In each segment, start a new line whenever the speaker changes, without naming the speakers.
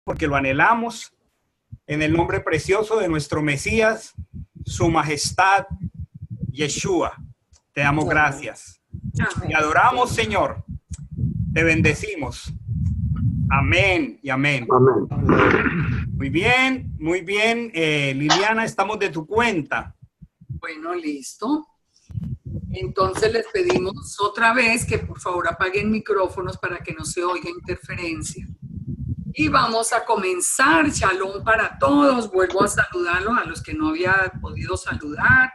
porque lo anhelamos, en el nombre precioso de nuestro Mesías, su majestad, Yeshua. Te damos gracias. Te adoramos, Señor. Te bendecimos. Amén y amén.
Amén.
Muy bien, muy bien. Liliana, estamos de tu cuenta.
Bueno, listo. Entonces les pedimos otra vez que por favor apaguen micrófonos para que no se oiga interferencia. Y vamos a comenzar. Shalom para todos. Vuelvo a saludarlos a los que no había podido saludar.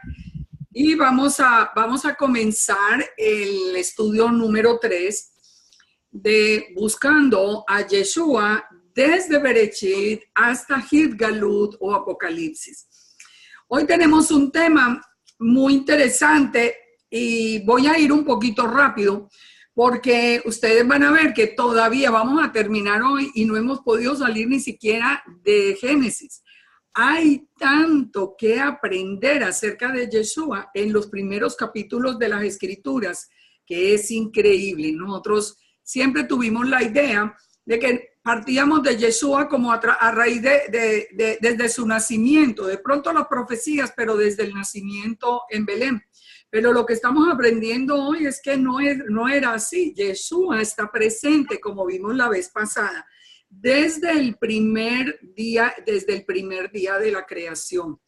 Y vamos a comenzar el estudio número 3 de Buscando a Yeshua desde Bereshit hasta Hitgalut o Apocalipsis. Hoy tenemos un tema muy interesante y voy a ir un poquito rápido porque ustedes van a ver que todavía vamos a terminar hoy y no hemos podido salir ni siquiera de Génesis. Hay tanto que aprender acerca de Yeshua en los primeros capítulos de las Escrituras que es increíble. Nosotros siempre tuvimos la idea de que partíamos de Yeshua como a raíz desde su nacimiento, de pronto las profecías, pero desde el nacimiento en Belén. Pero lo que estamos aprendiendo hoy es que no era así. Yeshua está presente, como vimos la vez pasada, desde el primer día de la creación.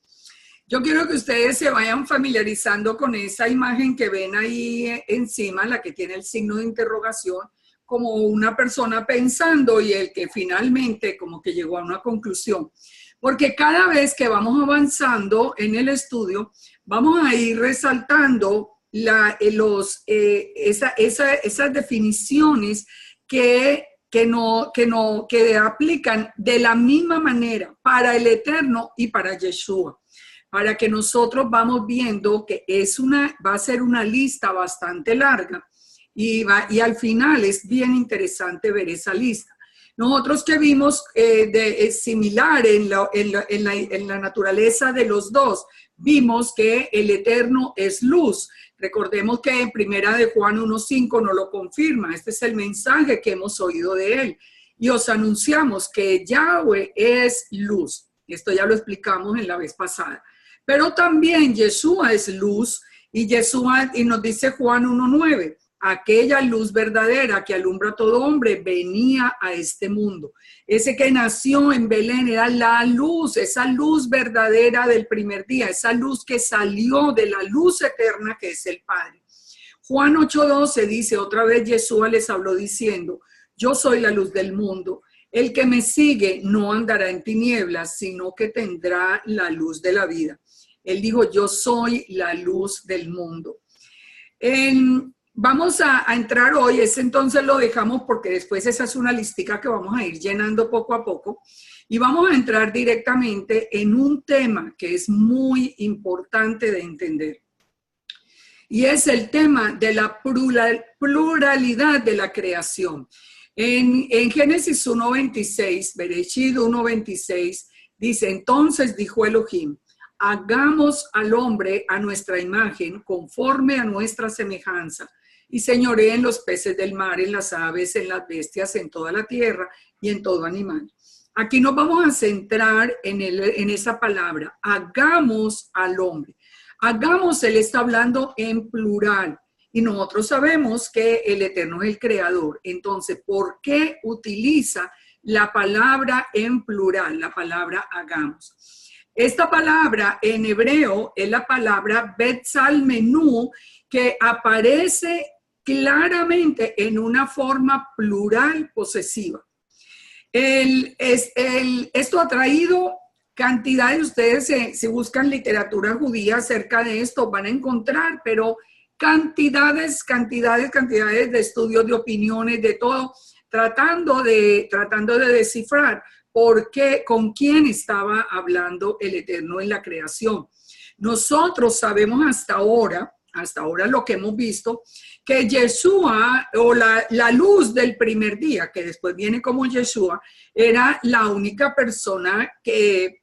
Yo quiero que ustedes se vayan familiarizando con esa imagen que ven ahí encima, la que tiene el signo de interrogación, como una persona pensando y el que finalmente como que llegó a una conclusión. Porque cada vez que vamos avanzando en el estudio, vamos a ir resaltando esas definiciones que aplican de la misma manera para el Eterno y para Yeshua. Para que nosotros vamos viendo que va a ser una lista bastante larga. Y al final es bien interesante ver esa lista. Nosotros que vimos similar en la naturaleza de los dos, vimos que el Eterno es luz. Recordemos que en Primera de Juan 1:5 nos lo confirma. Este es el mensaje que hemos oído de él. Y os anunciamos que Yahweh es luz. Esto ya lo explicamos en la vez pasada. Pero también Yeshua es luz y nos dice Juan 1:9. Aquella luz verdadera que alumbra a todo hombre venía a este mundo. Ese que nació en Belén era la luz, esa luz verdadera del primer día, esa luz que salió de la luz eterna que es el Padre. Juan 8:12 dice, otra vez Yeshua les habló diciendo, yo soy la luz del mundo. El que me sigue no andará en tinieblas, sino que tendrá la luz de la vida. Él dijo, yo soy la luz del mundo. Vamos a entrar hoy, ese entonces lo dejamos porque después esa es una listica que vamos a ir llenando poco a poco y vamos a entrar directamente en un tema que es muy importante de entender y es el tema de la pluralidad de la creación. En Génesis 1:26, Bereshit 1:26 dice, entonces dijo Elohim, hagamos al hombre a nuestra imagen conforme a nuestra semejanza y señoree en los peces del mar, en las aves, en las bestias, en toda la tierra y en todo animal. Aquí nos vamos a centrar en esa palabra, hagamos al hombre. Hagamos, él está hablando en plural y nosotros sabemos que el Eterno es el creador. Entonces, ¿por qué utiliza la palabra en plural, la palabra hagamos? Esta palabra en hebreo es la palabra Betzalmenú, que aparece claramente en una forma plural posesiva. Esto ha traído cantidad de ustedes, si buscan literatura judía acerca de esto, van a encontrar, pero cantidades de estudios, de opiniones, de todo, tratando de descifrar por qué, con quién estaba hablando el Eterno en la creación. Nosotros sabemos hasta ahora hasta ahora lo que hemos visto, que Yeshua o la luz del primer día, que después viene como Yeshua, era la única persona que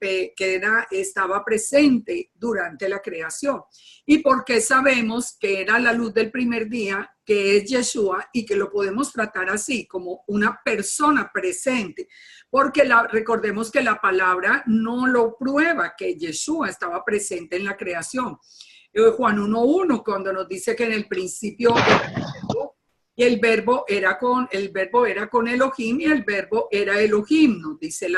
estaba presente durante la creación. ¿Y por qué sabemos que era la luz del primer día, que es Yeshua, y que lo podemos tratar así, como una persona presente? Porque recordemos que la palabra no lo prueba, que Yeshua estaba presente en la creación. Juan 1:1, cuando nos dice que en el principio y el verbo era con Elohim y el verbo era Elohim, nos dice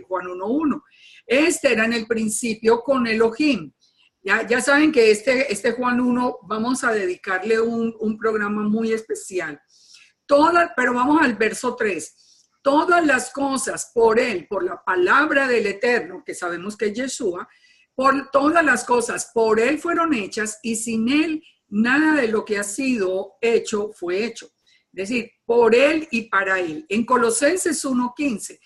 Juan 1:1. Este era en el principio con Elohim. Ya saben que este Juan 1 vamos a dedicarle un programa muy especial. Pero vamos al verso 3. Todas las cosas por él, por la palabra del Eterno, que sabemos que es Yeshua, por todas las cosas por él fueron hechas y sin él nada de lo que ha sido hecho fue hecho. Es decir, por él y para él. En Colosenses 1:15,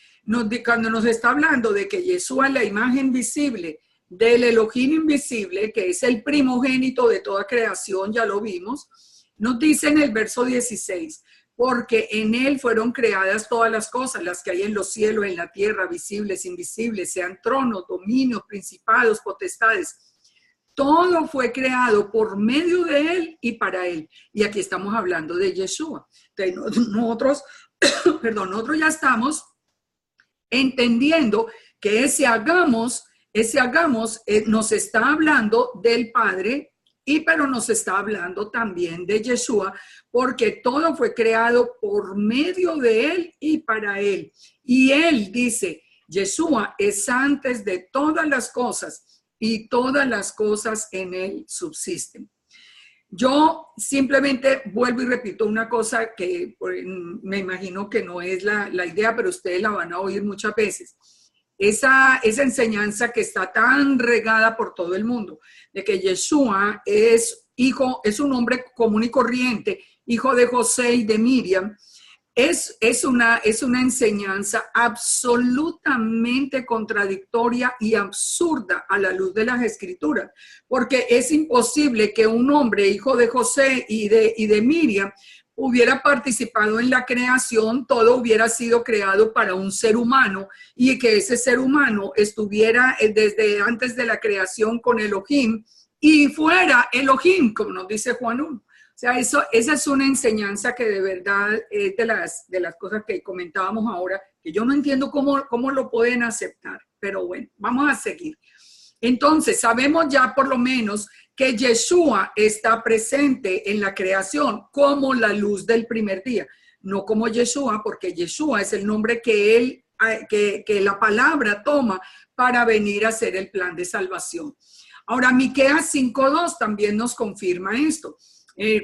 cuando nos está hablando de que Yeshua es la imagen visible del Elohim invisible, que es el primogénito de toda creación, ya lo vimos, nos dice en el verso 16, porque en él fueron creadas todas las cosas, las que hay en los cielos, en la tierra, visibles, invisibles, sean tronos, dominios, principados, potestades. Todo fue creado por medio de él y para él. Y aquí estamos hablando de Yeshua. Entonces, nosotros ya estamos entendiendo que ese hagamos nos está hablando del Padre, pero nos está hablando también de Yeshua, porque todo fue creado por medio de él y para él. Y él dice, Yeshua es antes de todas las cosas y todas las cosas en él subsisten. Yo simplemente vuelvo y repito una cosa que me imagino que no es la idea, pero ustedes la van a oír muchas veces. Esa enseñanza que está tan regada por todo el mundo, de que Yeshua es un hombre común y corriente, hijo de José y de Miriam, es una enseñanza absolutamente contradictoria y absurda a la luz de las Escrituras, porque es imposible que un hombre, hijo de José y de Miriam, hubiera participado en la creación, todo hubiera sido creado para un ser humano y que ese ser humano estuviera desde antes de la creación con Elohim y fuera Elohim, como nos dice Juan 1. O sea, esa es una enseñanza que de verdad es de las cosas que comentábamos ahora, que yo no entiendo cómo lo pueden aceptar, pero bueno, vamos a seguir. Entonces, sabemos ya por lo menos que Yeshua está presente en la creación como la luz del primer día, no como Yeshua, porque Yeshua es el nombre que la palabra toma para venir a hacer el plan de salvación. Ahora, Miqueas 5:2 también nos confirma esto.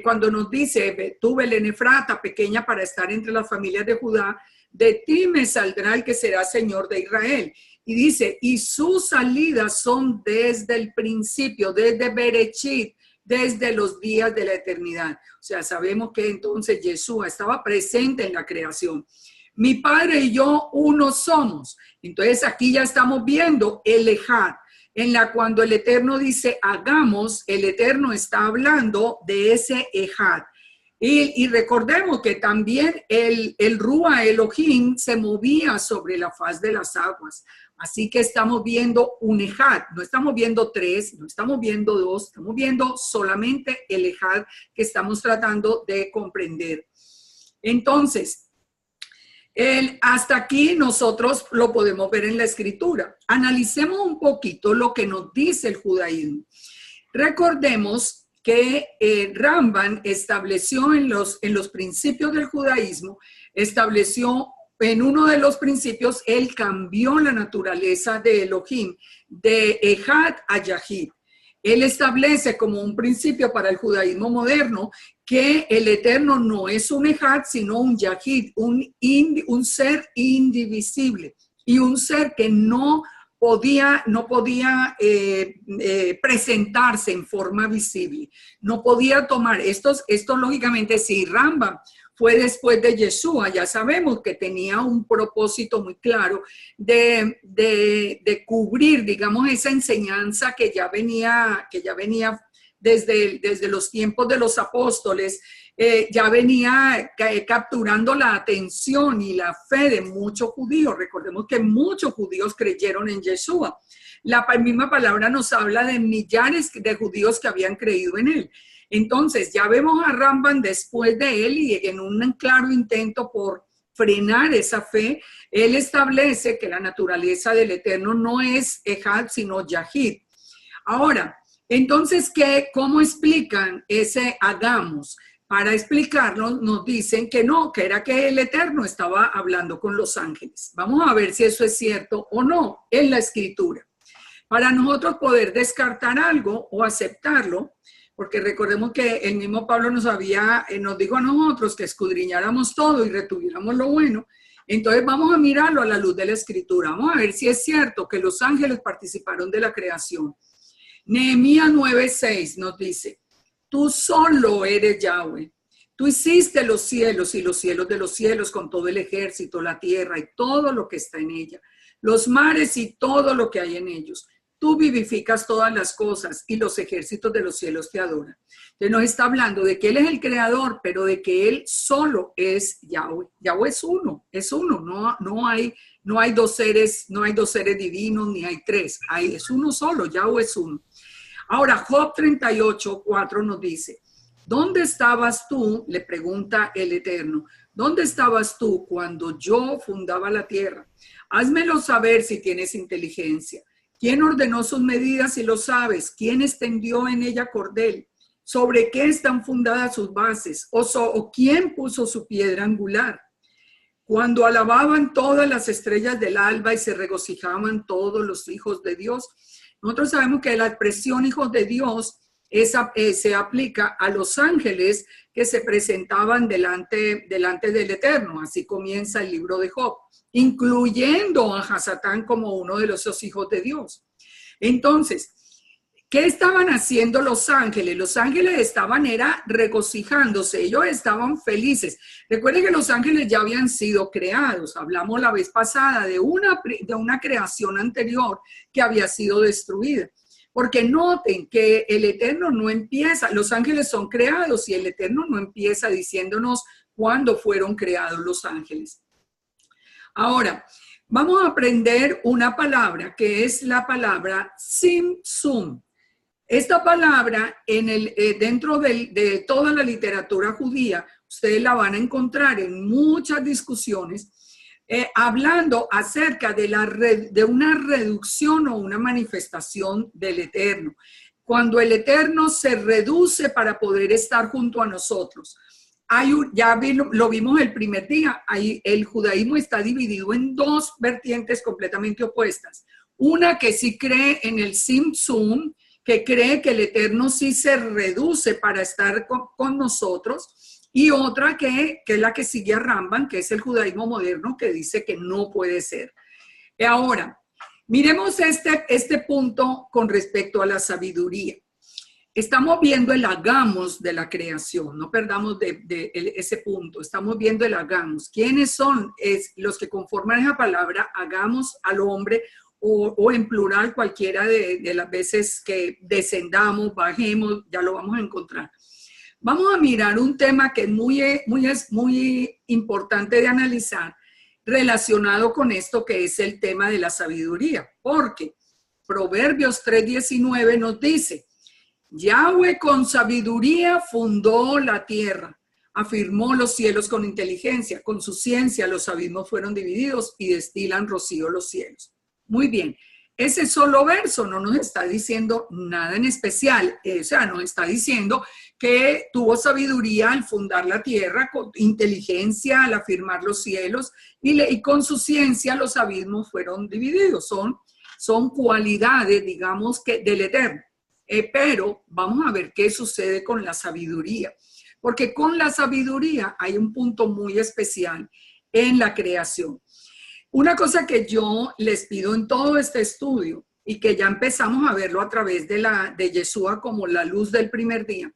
Cuando nos dice, tú Belén Efrata, pequeña para estar entre las familias de Judá, de ti me saldrá el que será Señor de Israel. Y dice, y sus salidas son desde el principio, desde Berechit, desde los días de la eternidad. O sea, sabemos que entonces Yeshua estaba presente en la creación. Mi Padre y yo uno somos. Entonces aquí ya estamos viendo el Ejad, cuando el Eterno dice hagamos, el Eterno está hablando de ese Ejad. Y recordemos que también el Ruach Elohim se movía sobre la faz de las aguas. Así que estamos viendo un Ejad, no estamos viendo tres, no estamos viendo dos, estamos viendo solamente el Ejad que estamos tratando de comprender. Entonces, hasta aquí nosotros lo podemos ver en la Escritura. Analicemos un poquito lo que nos dice el judaísmo. Recordemos que Ramban estableció en los principios del judaísmo, estableció en uno de los principios, él cambió la naturaleza de Elohim, de Ejad a Yahid. Él establece como un principio para el judaísmo moderno que el Eterno no es un Ejad, sino un Yahid, un ser indivisible y un ser que no podía presentarse en forma visible, no podía tomar. Esto lógicamente, si Rambam fue después de Yeshua, ya sabemos que tenía un propósito muy claro de cubrir, digamos, esa enseñanza que ya venía desde los tiempos de los apóstoles, ya venía capturando la atención y la fe de muchos judíos. Recordemos que muchos judíos creyeron en Yeshua. La misma palabra nos habla de millares de judíos que habían creído en él. Entonces, ya vemos a Rambam después de él y en un claro intento por frenar esa fe, él establece que la naturaleza del Eterno no es Ejad, sino Yahid. Ahora, entonces, ¿cómo explican ese hagamos? Para explicarlo, nos dicen que no, que era que el Eterno estaba hablando con los ángeles. Vamos a ver si eso es cierto o no en la Escritura. Para nosotros poder descartar algo o aceptarlo, porque recordemos que el mismo Pablo nos dijo a nosotros que escudriñáramos todo y retuviéramos lo bueno. Entonces vamos a mirarlo a la luz de la Escritura. Vamos a ver si es cierto que los ángeles participaron de la creación. Nehemías 9:6 nos dice: tú solo eres Yahweh. Tú hiciste los cielos y los cielos de los cielos con todo el ejército, la tierra y todo lo que está en ella, los mares y todo lo que hay en ellos. Tú vivificas todas las cosas y los ejércitos de los cielos te adoran. Entonces nos está hablando de que Él es el creador, pero de que Él solo es Yahweh. Yahweh es uno, no hay dos seres divinos, ni hay tres, es uno solo, Yahweh es uno. Ahora, Job 38:4 nos dice: ¿dónde estabas tú? Le pregunta el Eterno. ¿Dónde estabas tú cuando yo fundaba la tierra? Házmelo saber si tienes inteligencia. ¿Quién ordenó sus medidas si lo sabes? ¿Quién extendió en ella cordel? ¿Sobre qué están fundadas sus bases? ¿O quién puso su piedra angular? Cuando alababan todas las estrellas del alba y se regocijaban todos los hijos de Dios. Nosotros sabemos que la expresión hijos de Dios se aplica a los ángeles que se presentaban delante del Eterno. Así comienza el libro de Job, incluyendo a Hasatán como uno de los hijos de Dios. Entonces, ¿qué estaban haciendo los ángeles? Los ángeles estaban regocijándose, ellos estaban felices. Recuerden que los ángeles ya habían sido creados. Hablamos la vez pasada de una creación anterior que había sido destruida. Porque noten que el Eterno no empieza, los ángeles son creados y el Eterno no empieza diciéndonos cuándo fueron creados los ángeles. Ahora, vamos a aprender una palabra que es la palabra Tzimtzum. Esta palabra dentro de toda la literatura judía, ustedes la van a encontrar en muchas discusiones, hablando acerca de una reducción o una manifestación del Eterno. Cuando el Eterno se reduce para poder estar junto a nosotros. Lo vimos el primer día, el judaísmo está dividido en dos vertientes completamente opuestas. Una que sí cree en el Tzimtzum, que cree que el Eterno sí se reduce para estar con nosotros, y otra que es la que sigue a Rambam, que es el judaísmo moderno, que dice que no puede ser. Ahora, miremos este punto con respecto a la sabiduría. Estamos viendo el hagamos de la creación, no perdamos ese punto, estamos viendo el hagamos. ¿Quiénes son los que conforman esa palabra hagamos al hombre? O en plural cualquiera de las veces que descendamos, bajemos, ya lo vamos a encontrar. Vamos a mirar un tema que es muy importante de analizar relacionado con esto que es el tema de la sabiduría, porque Proverbios 3:19 nos dice: Yahweh con sabiduría fundó la tierra, afirmó los cielos con inteligencia, con su ciencia los abismos fueron divididos y destilan rocío los cielos. Muy bien. Ese solo verso no nos está diciendo nada en especial, o sea, nos está diciendo que tuvo sabiduría al fundar la tierra, con inteligencia al afirmar los cielos y con su ciencia los abismos fueron divididos. Son cualidades, digamos, que del Eterno. Pero vamos a ver qué sucede con la sabiduría, porque con la sabiduría hay un punto muy especial en la creación. Una cosa que yo les pido en todo este estudio y que ya empezamos a verlo a través de Yeshua como la luz del primer día,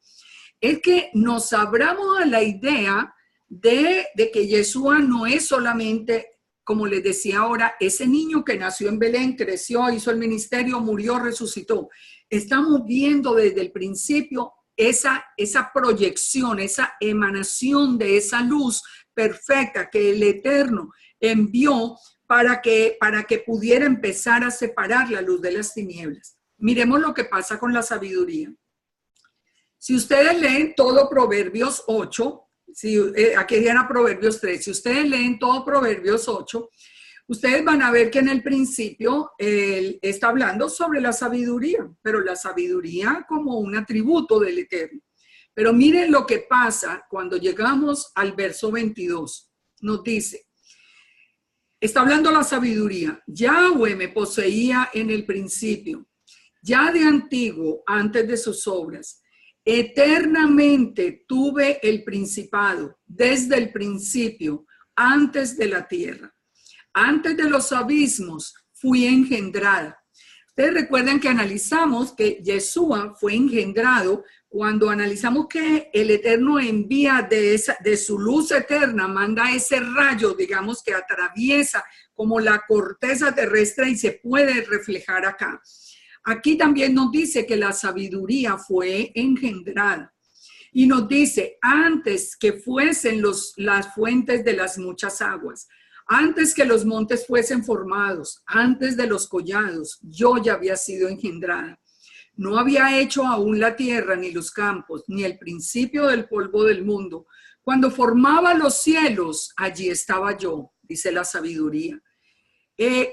es que nos abramos a la idea de que Yeshua no es solamente como les decía ahora, ese niño que nació en Belén, creció, hizo el ministerio, murió, resucitó. Estamos viendo desde el principio esa proyección, esa emanación de esa luz perfecta que el Eterno envió para que pudiera empezar a separar la luz de las tinieblas. Miremos lo que pasa con la sabiduría. Si ustedes leen todo Proverbios 8, aquí era Proverbios 3, si ustedes leen todo Proverbios 8, ustedes van a ver que en el principio él está hablando sobre la sabiduría, pero la sabiduría como un atributo del Eterno. Pero miren lo que pasa cuando llegamos al verso 22. Nos dice, está hablando la sabiduría. Yahweh me poseía en el principio, ya de antiguo, antes de sus obras. Eternamente tuve el principado, desde el principio, antes de la tierra. Antes de los abismos fui engendrada. Ustedes recuerdan que analizamos que Yeshua fue engendrado cuando analizamos que el Eterno envía de su luz eterna, manda ese rayo, digamos, que atraviesa como la corteza terrestre y se puede reflejar acá. Aquí también nos dice que la sabiduría fue engendrada. Y nos dice, antes que fuesen las fuentes de las muchas aguas, antes que los montes fuesen formados, antes de los collados, yo ya había sido engendrada. No había hecho aún la tierra, ni los campos, ni el principio del polvo del mundo. Cuando formaba los cielos, allí estaba yo, dice la sabiduría.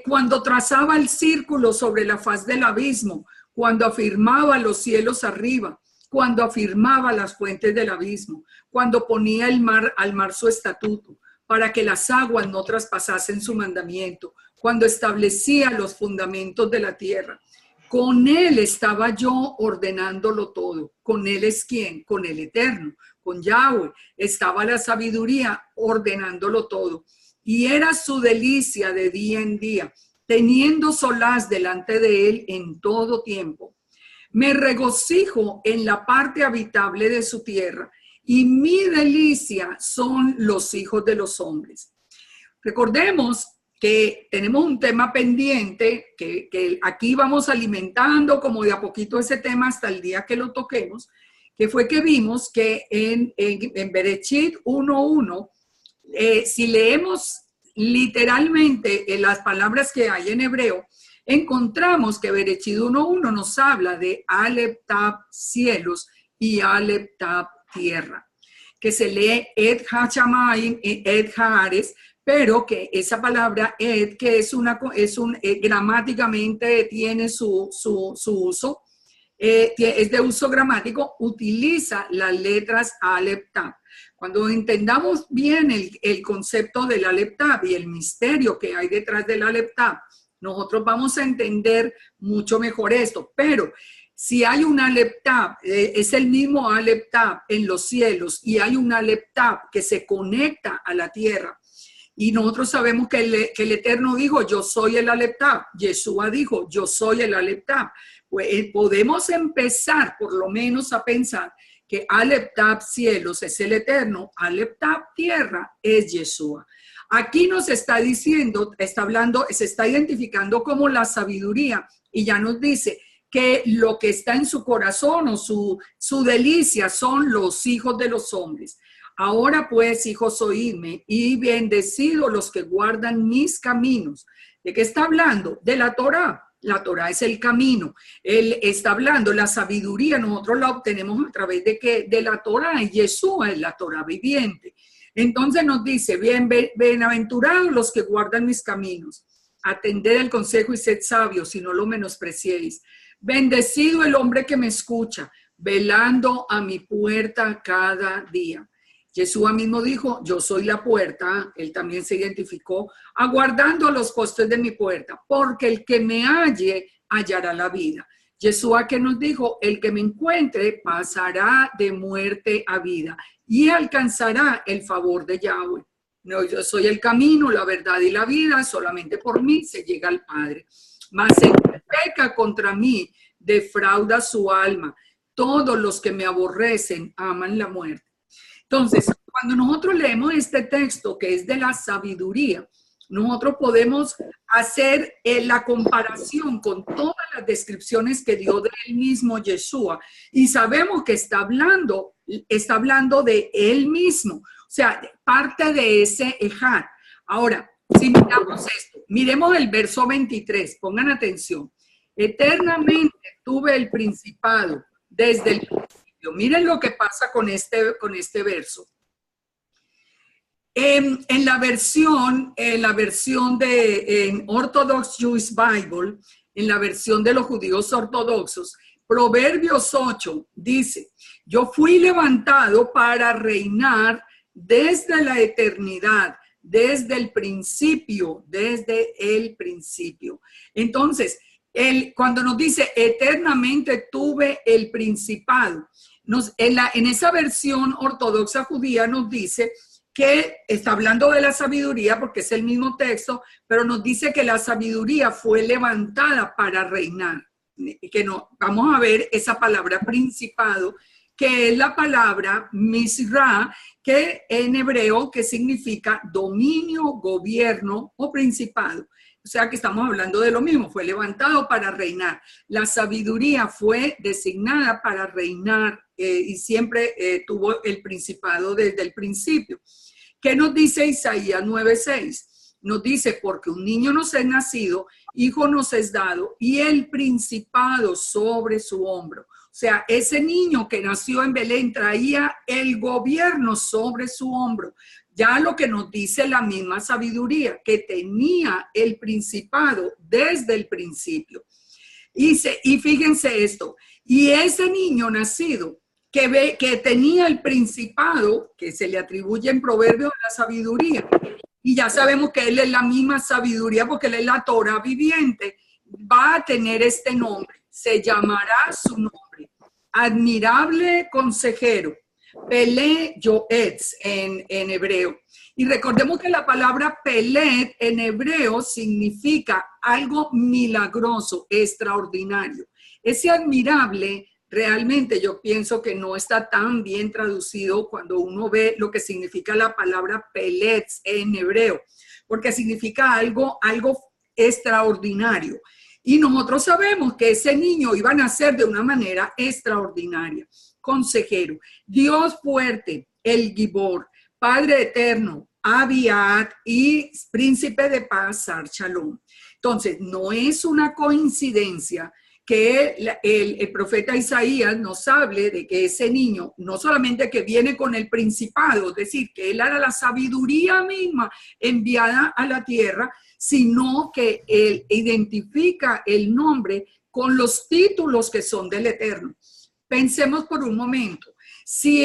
Cuando trazaba el círculo sobre la faz del abismo, cuando afirmaba los cielos arriba, cuando afirmaba las fuentes del abismo, cuando ponía al mar su estatuto, para que las aguas no traspasasen su mandamiento, cuando establecía los fundamentos de la tierra. Con él estaba yo ordenándolo todo. ¿Con él es quién? Con el Eterno, con Yahweh. Estaba la sabiduría ordenándolo todo. Y era su delicia de día en día, teniendo solaz delante de él en todo tiempo. Me regocijo en la parte habitable de su tierra, y mi delicia son los hijos de los hombres. Recordemos que tenemos un tema pendiente, que aquí vamos alimentando como de a poquito ese tema hasta el día que lo toquemos, que fue que vimos que en Bereshit 1:1, si leemos literalmente las palabras que hay en hebreo, encontramos que Bereshit 1:1 nos habla de Aleph Tab cielos y Aleph Tab tierra, que se lee Et HaShamayim y Et HaAretz, pero que esa palabra Et, que es gramáticamente tiene su uso, es de uso gramático, utiliza las letras Aleph Tab. Cuando entendamos bien el concepto del Aleph Tab y el misterio que hay detrás del Aleph Tab, nosotros vamos a entender mucho mejor esto. Pero si hay un Aleph Tab, es el mismo Aleph Tab en los cielos, y hay un Aleph Tab que se conecta a la tierra, y nosotros sabemos que el Eterno dijo, yo soy el Aleph Tab. Yeshua dijo, yo soy el Aleph Tab. Pues podemos empezar por lo menos a pensar que Aleph Tab cielos es el Eterno, Aleph Tab tierra es Yeshua. Aquí nos está diciendo, se está identificando como la sabiduría, y ya nos dice que lo que está en su corazón o su delicia son los hijos de los hombres. Ahora pues, hijos, oídme, y bendecidos los que guardan mis caminos. ¿De qué está hablando? De la Torá. La Torá es el camino. Él está hablando, la sabiduría nosotros la obtenemos a través de la Torá, y Yeshua es la Torá viviente. Entonces nos dice, bienaventurados los que guardan mis caminos, atended el consejo y sed sabios, y no lo menospreciéis. Bendecido el hombre que me escucha, velando a mi puerta cada día. Yeshua mismo dijo, yo soy la puerta. Él también se identificó, aguardando a los postes de mi puerta, porque el que me halle hallará la vida. Yeshua que nos dijo, el que me encuentre pasará de muerte a vida y alcanzará el favor de Yahweh. No, yo soy el camino, la verdad y la vida, solamente por mí se llega al Padre. Mas el que peca contra mí defrauda su alma. Todos los que me aborrecen aman la muerte. Entonces, cuando nosotros leemos este texto que es de la sabiduría, nosotros podemos hacer la comparación con todas las descripciones que dio de él mismo Yeshua y sabemos que está hablando de él mismo, o sea, parte de ese ejad. Ahora, si miramos esto, miremos el verso 23, pongan atención. Eternamente tuve el principado desde el principio. Miren lo que pasa con este verso. En la versión de Orthodox Jewish Bible, en la versión de los judíos ortodoxos, Proverbios 8 dice, yo fui levantado para reinar desde la eternidad, desde el principio. Entonces, cuando nos dice eternamente tuve el principado, en esa versión ortodoxa judía nos dice que está hablando de la sabiduría porque es el mismo texto, pero nos dice que la sabiduría fue levantada para reinar. Que no, vamos a ver esa palabra principado, que es la palabra misra, que en hebreo que significa dominio, gobierno o principado. O sea que estamos hablando de lo mismo, fue levantado para reinar. La sabiduría fue designada para reinar y siempre tuvo el principado desde el principio. ¿Qué nos dice Isaías 9:6? Nos dice, porque un niño nos es nacido, hijo nos es dado, y el principado sobre su hombro. O sea, ese niño que nació en Belén traía el gobierno sobre su hombro. Ya lo que nos dice la misma sabiduría, que tenía el principado desde el principio. Y fíjense esto, y ese niño nacido que tenía el principado, que se le atribuye en Proverbios a la sabiduría, y ya sabemos que él es la misma sabiduría porque él es la Torah viviente, va a tener este nombre, se llamará su nombre, admirable consejero, Pelé Yoetz en hebreo. Y recordemos que la palabra Pelet en hebreo significa algo milagroso, extraordinario. Ese admirable realmente yo pienso que no está tan bien traducido cuando uno ve lo que significa la palabra Peletz en hebreo, porque significa algo extraordinario. Y nosotros sabemos que ese niño iba a nacer de una manera extraordinaria. Consejero, Dios fuerte, el Gibor, Padre eterno, Abiad y príncipe de paz, Sar Shalom. Entonces, no es una coincidencia que el profeta Isaías nos hable de que ese niño, no solamente que viene con el principado, es decir, que él era la sabiduría misma enviada a la tierra, sino que él identifica el nombre con los títulos que son del Eterno. Pensemos por un momento, si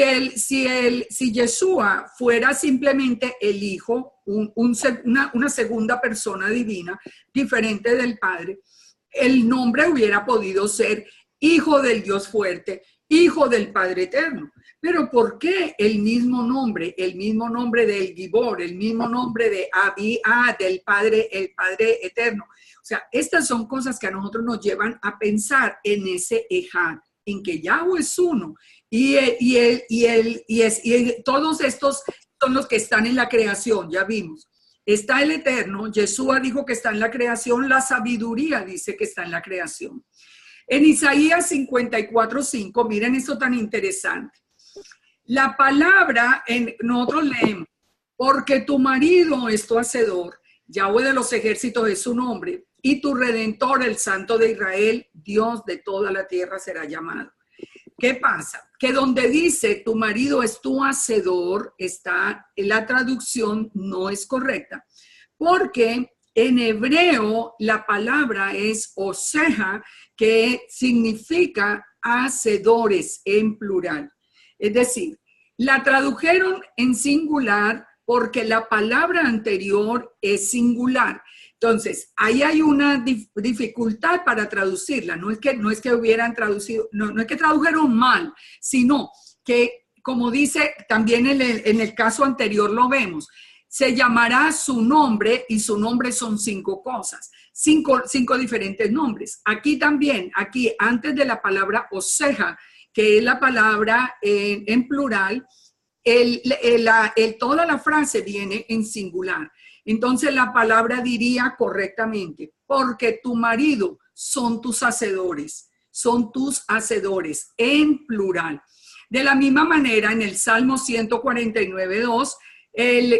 Yeshua fuera simplemente el Hijo, una segunda persona divina, diferente del Padre, el nombre hubiera podido ser Hijo del Dios fuerte, Hijo del Padre eterno. Pero ¿por qué el mismo nombre del Gibor, el mismo nombre de Abiad, el Padre eterno? O sea, estas son cosas que a nosotros nos llevan a pensar en ese ejad, en que Yahweh es uno y todos estos son los que están en la creación, ya vimos. Está el Eterno, Yeshua dijo que está en la creación, la sabiduría dice que está en la creación. En Isaías 54:5, miren esto tan interesante. La palabra, nosotros leemos, porque tu marido es tu hacedor, Yahweh de los ejércitos es su nombre, y tu Redentor, el Santo de Israel, Dios de toda la tierra será llamado. ¿Qué pasa? Que donde dice tu marido es tu hacedor, la traducción no es correcta, porque en hebreo la palabra es oseja, que significa hacedores en plural. Es decir, la tradujeron en singular porque la palabra anterior es singular. Entonces, ahí hay una dificultad para traducirla. No es que hubieran traducido, no es que tradujeron mal, sino que, como dice también en el caso anterior lo vemos, se llamará su nombre y su nombre son 5 cosas, cinco diferentes nombres. Aquí también, antes de la palabra oseja, que es la palabra en plural, toda la frase viene en singular. Entonces la palabra diría correctamente, porque tu marido son tus hacedores en plural. De la misma manera, en el Salmo 149:2,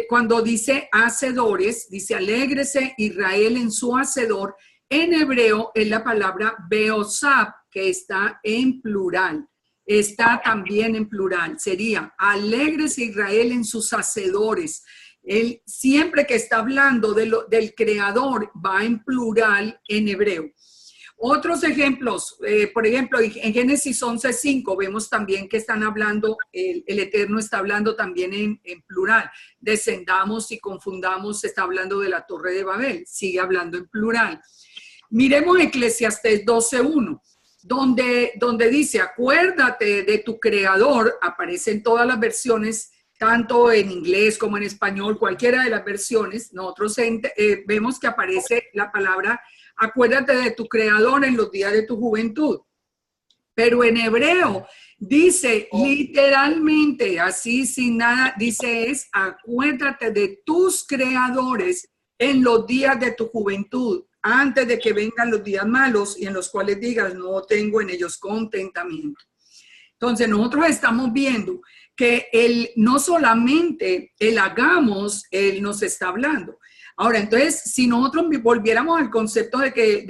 cuando dice hacedores, dice alégrese Israel en su hacedor. En hebreo es la palabra beosab, que está en plural. Está también en plural. Sería alégrese Israel en sus hacedores. Él, siempre que está hablando del creador, va en plural en hebreo. Otros ejemplos, por ejemplo, en Génesis 11:5 vemos también que están hablando, el Eterno está hablando también en plural. Descendamos y confundamos, está hablando de la Torre de Babel, sigue hablando en plural. Miremos Eclesiastés 12:1, donde dice, acuérdate de tu creador, aparece en todas las versiones, tanto en inglés como en español, cualquiera de las versiones. Nosotros vemos que aparece la palabra acuérdate de tu creador en los días de tu juventud. Pero en hebreo dice literalmente, así sin nada, dice es acuérdate de tus creadores en los días de tu juventud, antes de que vengan los días malos y en los cuales digas no tengo en ellos contentamiento. Entonces nosotros estamos viendo que no solamente el hagamos, él nos está hablando. Ahora, entonces, si nosotros volviéramos al concepto de que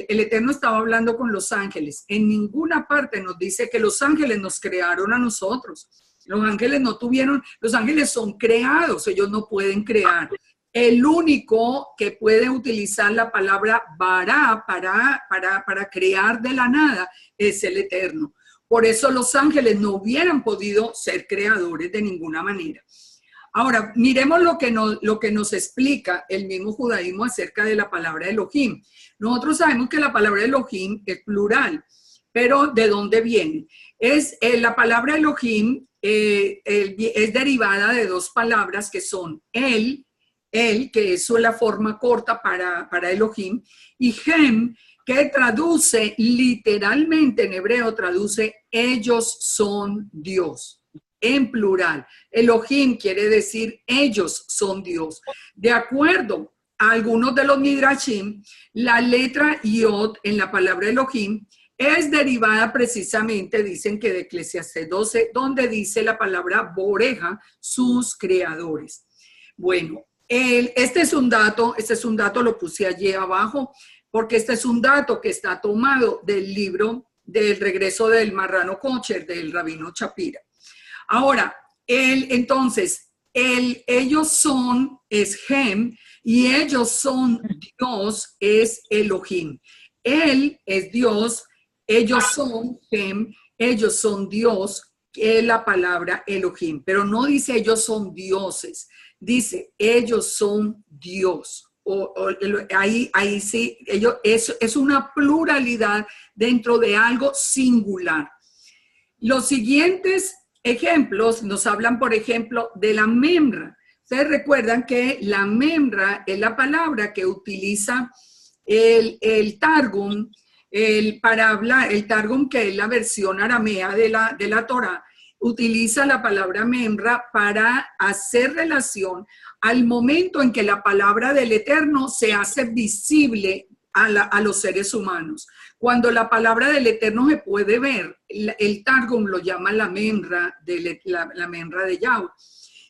el Eterno estaba hablando con los ángeles, en ninguna parte nos dice que los ángeles nos crearon a nosotros. Los ángeles no tuvieron, los ángeles son creados, ellos no pueden crear. El único que puede utilizar la palabra bara para crear de la nada es el Eterno. Por eso los ángeles no hubieran podido ser creadores de ninguna manera. Ahora, miremos lo que nos explica el mismo judaísmo acerca de la palabra Elohim. Nosotros sabemos que la palabra Elohim es plural, pero ¿de dónde viene? La palabra Elohim es derivada de dos palabras que son el, que es la forma corta para Elohim, y Hem, que traduce literalmente en hebreo, traduce ellos son Dios. En plural. Elohim quiere decir ellos son Dios. De acuerdo a algunos de los midrashim, la letra Yod en la palabra Elohim es derivada precisamente, dicen que de Eclesiastés 12, donde dice la palabra Boreja, sus creadores. Bueno, este es un dato, lo puse allí abajo, porque este es un dato que está tomado del libro del regreso del marrano Kocher, del rabino Shapira. Ahora, entonces, ellos son es Hem y ellos son Dios es Elohim. Él es Dios, ellos son Hem, ellos son Dios, es la palabra Elohim. Pero no dice ellos son dioses, dice ellos son Dios. Ahí sí, es una pluralidad dentro de algo singular. Los siguientes ejemplos nos hablan, por ejemplo, de la memra. Ustedes recuerdan que la memra es la palabra que utiliza el Targum para hablar, el Targum, que es la versión aramea de la Torá, utiliza la palabra memra para hacer relación al momento en que la palabra del Eterno se hace visible a los seres humanos. Cuando la palabra del Eterno se puede ver, el Targum lo llama la memra la memra de Yahweh.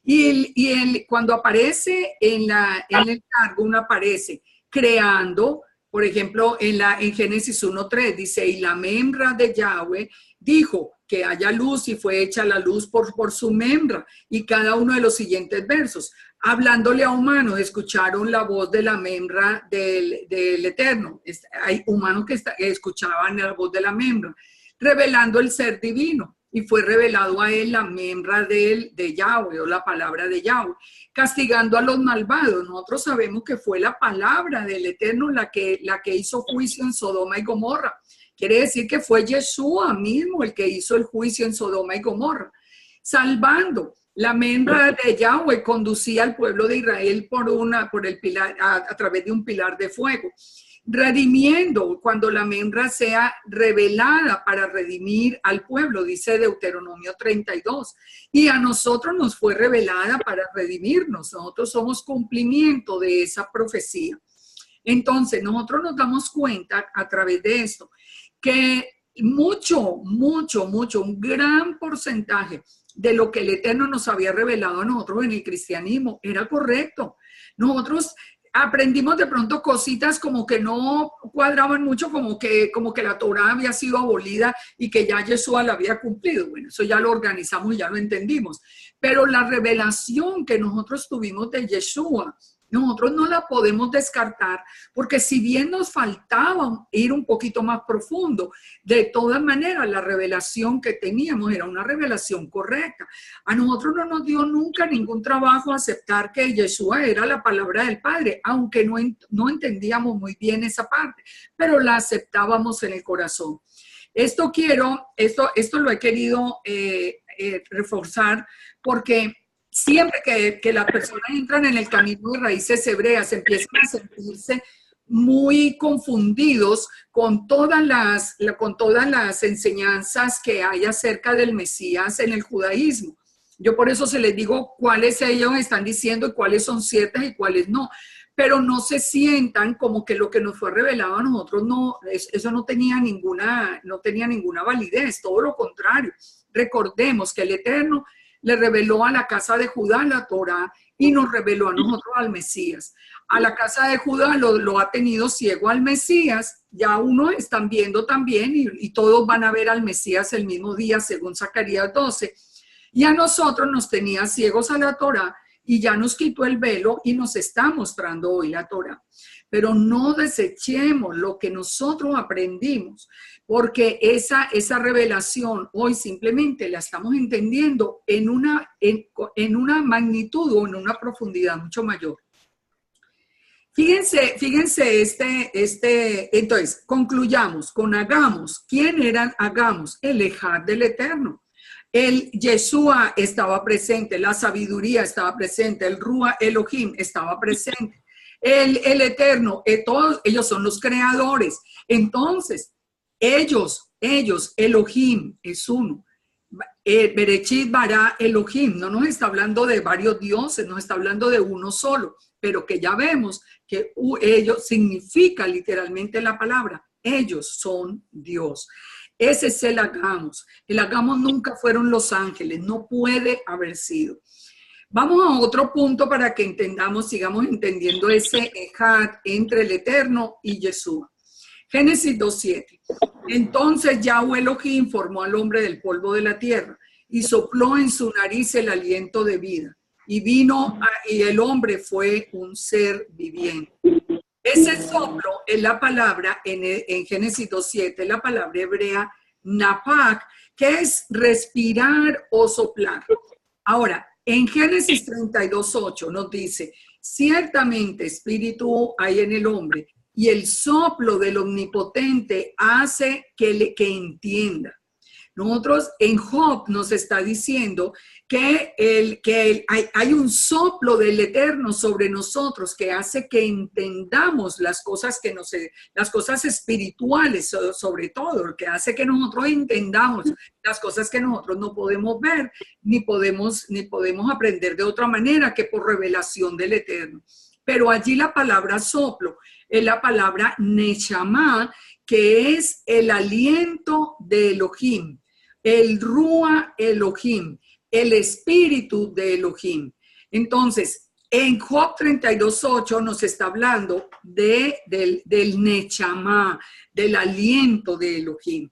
Y cuando aparece en el Targum, aparece creando, por ejemplo, en Génesis 1:3 dice, y la memra de Yahweh dijo que haya luz y fue hecha la luz por su memra. Y cada uno de los siguientes versos, hablándole a humanos, escucharon la voz de la memra del Eterno. Hay humanos que escuchaban la voz de la memra, revelando el ser divino. Y fue revelado a él la memra de Yahweh, o la palabra de Yahweh, castigando a los malvados. Nosotros sabemos que fue la palabra del Eterno la que hizo juicio en Sodoma y Gomorra. Quiere decir que fue Yeshua mismo el que hizo el juicio en Sodoma y Gomorra, salvando. La memra de Yahweh conducía al pueblo de Israel por el pilar, a través de un pilar de fuego. redimiendo, cuando la membra sea revelada para redimir al pueblo, dice Deuteronomio 32. Y a nosotros nos fue revelada para redimirnos. Nosotros somos cumplimiento de esa profecía. Entonces, nosotros nos damos cuenta a través de esto que un gran porcentaje de lo que el Eterno nos había revelado a nosotros en el cristianismo era correcto. Nosotros aprendimos de pronto cositas como que no cuadraban mucho, como que la Torá había sido abolida y que ya Yeshua la había cumplido. Bueno, eso ya lo organizamos y ya lo entendimos. Pero la revelación que nosotros tuvimos de Yeshua, nosotros no la podemos descartar, porque si bien nos faltaba ir un poquito más profundo, de todas maneras la revelación que teníamos era una revelación correcta. A nosotros no nos dio nunca ningún trabajo aceptar que Yeshua era la palabra del Padre, aunque no entendíamos muy bien esa parte, pero la aceptábamos en el corazón. Esto lo he querido reforzar porque siempre que las personas entran en el camino de raíces hebreas, empiezan a sentirse muy confundidos con todas las enseñanzas que hay acerca del Mesías en el judaísmo. Yo por eso se les digo cuáles ellos están diciendo y cuáles son ciertas y cuáles no. Pero no se sientan como que lo que nos fue revelado a nosotros eso no tenía ninguna validez, todo lo contrario. Recordemos que el Eterno le reveló a la casa de Judá la Torá y nos reveló a nosotros al Mesías. A la casa de Judá lo ha tenido ciego al Mesías, ya uno están viendo también y todos van a ver al Mesías el mismo día según Zacarías 12. Y a nosotros nos tenía ciegos a la Torá y ya nos quitó el velo y nos está mostrando hoy la Torá. Pero no desechemos lo que nosotros aprendimos, porque esa revelación hoy simplemente la estamos entendiendo en una magnitud o en una profundidad mucho mayor. Fíjense, entonces, concluyamos con Hagamos. ¿Quién eran Hagamos? El Ejad del Eterno. El Yeshua estaba presente, la sabiduría estaba presente, el Ruach Elohim estaba presente. El Eterno, todos ellos son los creadores. Entonces, ellos, Elohim es uno. Berechit bara Elohim, no nos está hablando de varios dioses, nos está hablando de uno solo, pero que ya vemos que ellos significa literalmente la palabra, ellos son Dios. Ese es el Hagamos. El Hagamos nunca fueron los ángeles, no puede haber sido. Vamos a otro punto para que sigamos entendiendo ese Ejad entre el Eterno y Yeshua. Génesis 2:7. Entonces Yahweh Elohim formó al hombre del polvo de la tierra y sopló en su nariz el aliento de vida. Y el hombre fue un ser viviente. Ese soplo es la palabra, en Génesis 2:7, la palabra hebrea napak, que es respirar o soplar. Ahora, en Génesis 32:8 nos dice, ciertamente espíritu hay en el hombre y el soplo del Omnipotente hace que entienda. Nosotros en Job nos está diciendo que hay un soplo del Eterno sobre nosotros que hace que entendamos las cosas espirituales, sobre todo, que hace que nosotros entendamos las cosas que nosotros no podemos ver, ni podemos aprender de otra manera que por revelación del Eterno. Pero allí la palabra soplo es la palabra neshama, que es el aliento de Elohim. El Ruach Elohim, el espíritu de Elohim. Entonces, en Job 32:8 nos está hablando del Neshama, del aliento de Elohim.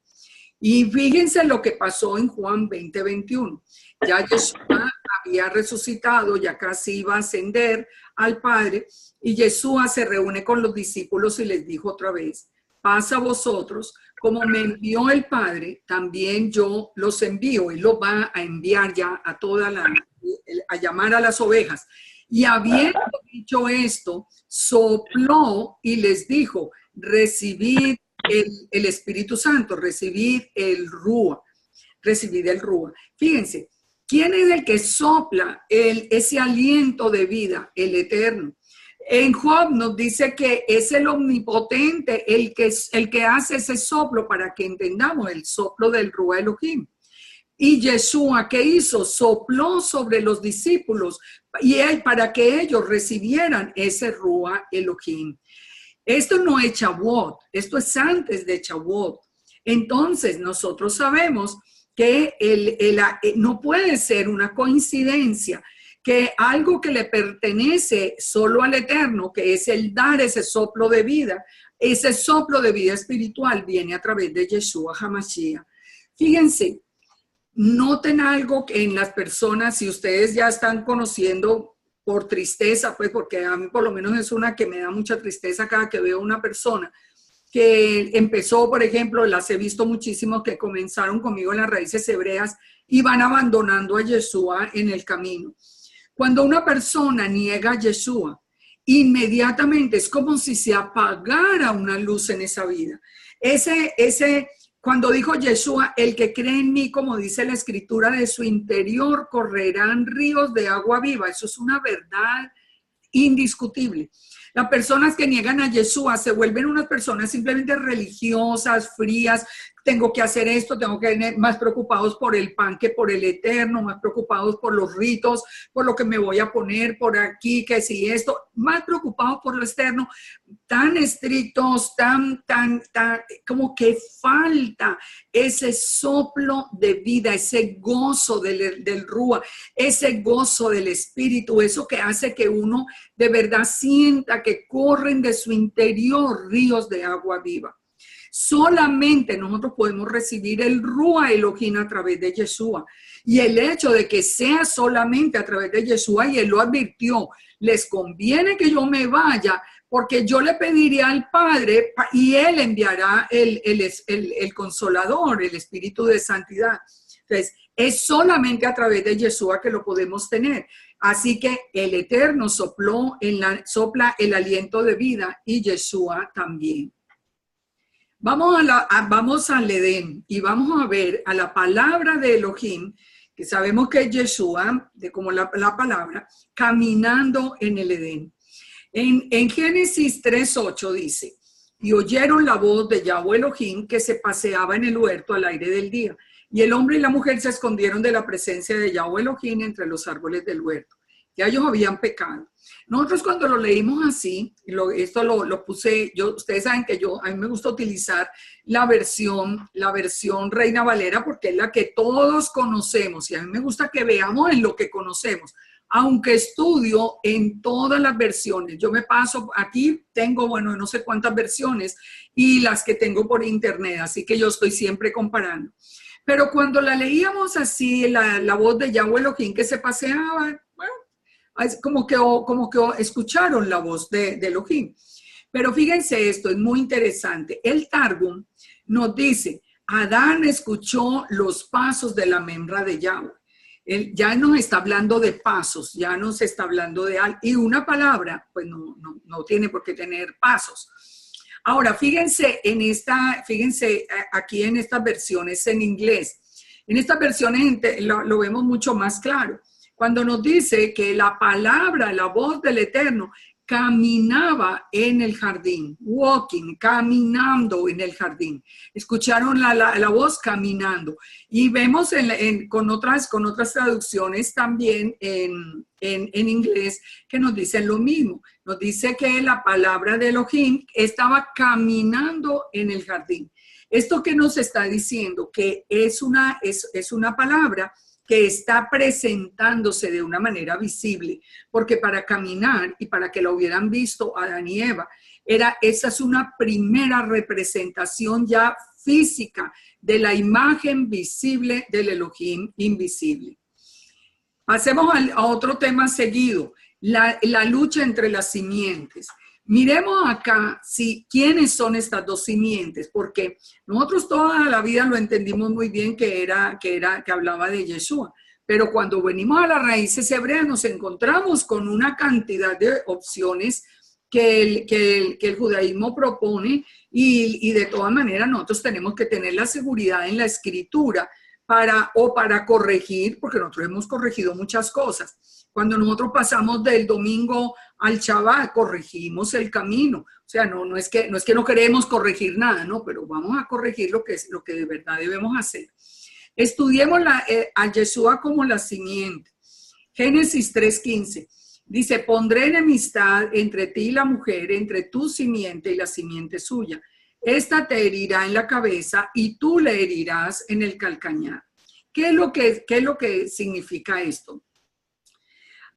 Y fíjense lo que pasó en Juan 20:21. Ya Yeshua había resucitado, ya casi iba a ascender al Padre, y Yeshua se reúne con los discípulos y les dijo otra vez, paz a vosotros. Como me envió el Padre, también yo los envío. Él los va a enviar ya a llamar a las ovejas. Y habiendo dicho esto, sopló y les dijo, recibid el Espíritu Santo, recibid el Ruach. Recibid el Ruach. Fíjense, ¿quién es el que sopla ese aliento de vida? El Eterno. En Job nos dice que es el omnipotente el que hace ese soplo para que entendamos el soplo del Ruach Elohim. Y Yeshua, ¿qué hizo? Sopló sobre los discípulos y él para que ellos recibieran ese Ruach Elohim. Esto no es Shavuot, esto es antes de Shavuot. Entonces nosotros sabemos que no puede ser una coincidencia que algo que le pertenece solo al Eterno, que es el dar ese soplo de vida espiritual viene a través de Yeshua HaMashiach. Fíjense, noten algo en las personas, si ustedes ya están conociendo por tristeza, pues porque a mí por lo menos es una que me da mucha tristeza cada que veo una persona que empezó, por ejemplo, las he visto muchísimo que comenzaron conmigo en las raíces hebreas y van abandonando a Yeshua en el camino. Cuando una persona niega a Yeshua, inmediatamente es como si se apagara una luz en esa vida. Cuando dijo Yeshua, el que cree en mí, como dice la escritura, de su interior correrán ríos de agua viva. Eso es una verdad indiscutible. Las personas que niegan a Yeshua se vuelven unas personas simplemente religiosas, frías. Tengo que hacer esto, tengo que ser más preocupados por el pan que por el Eterno, más preocupados por los ritos, por lo que me voy a poner por aquí, que si esto, más preocupados por lo externo, tan estrictos, tan, como que falta ese soplo de vida, ese gozo del Ruach, ese gozo del Espíritu, eso que hace que uno de verdad sienta que corren de su interior ríos de agua viva. Solamente nosotros podemos recibir el Ruach Elohim a través de Yeshua. Y el hecho de que sea solamente a través de Yeshua, y él lo advirtió, les conviene que yo me vaya, porque yo le pediré al Padre y él enviará el Consolador, el Espíritu de Santidad. Entonces, es solamente a través de Yeshua que lo podemos tener. Así que el Eterno sopla el aliento de vida y Yeshua también. Vamos al Edén y vamos a ver a la palabra de Elohim, que sabemos que es Yeshua, como la palabra, caminando en el Edén. En Génesis 3:8 dice, y oyeron la voz de Yahweh Elohim que se paseaba en el huerto al aire del día. Y el hombre y la mujer se escondieron de la presencia de Yahweh Elohim entre los árboles del huerto. Ya ellos habían pecado. Nosotros cuando lo leímos así, esto lo puse, ustedes saben que a mí me gusta utilizar la versión Reina Valera porque es la que todos conocemos y a mí me gusta que veamos en lo que conocemos, aunque estudio en todas las versiones. Yo me paso, aquí tengo, no sé cuántas versiones y las que tengo por internet, así que yo estoy siempre comparando. Pero cuando la leíamos así, la voz de Yahweh Elohim que se paseaba, como que escucharon la voz de Elohim. Pero fíjense esto, es muy interesante. El Targum nos dice, Adán escuchó los pasos de la membra de Yahweh. Él ya nos está hablando de pasos, ya nos está hablando de algo. Y una palabra, pues no tiene por qué tener pasos. Ahora, fíjense aquí en estas versiones en inglés. En estas versiones lo vemos mucho más claro. Cuando nos dice que la palabra, la voz del Eterno, caminaba en el jardín, walking, caminando en el jardín. Escucharon la voz caminando. Y vemos con otras traducciones también en inglés que nos dicen lo mismo. Nos dice que la palabra de Elohim estaba caminando en el jardín. Esto que nos está diciendo que es una palabra que está presentándose de una manera visible, porque para caminar y para que lo hubieran visto Adán y Eva, esa es una primera representación ya física de la imagen visible del Elohim invisible. Pasemos a otro tema seguido, la lucha entre las simientes. Miremos acá quiénes son estas dos simientes, porque nosotros toda la vida lo entendimos muy bien que hablaba de Yeshua, pero cuando venimos a las raíces hebreas nos encontramos con una cantidad de opciones que el judaísmo propone y de todas maneras nosotros tenemos que tener la seguridad en la escritura para corregir, porque nosotros hemos corregido muchas cosas. Cuando nosotros pasamos del domingo al Shabbat, corregimos el camino. O sea, no es que no queremos corregir nada, no, pero vamos a corregir lo que de verdad debemos hacer. Estudiemos a Yeshua como la simiente. Génesis 3:15. Dice, pondré enemistad entre ti y la mujer, entre tu simiente y la simiente suya. Esta te herirá en la cabeza y tú le herirás en el calcañar. ¿Qué es lo que significa esto?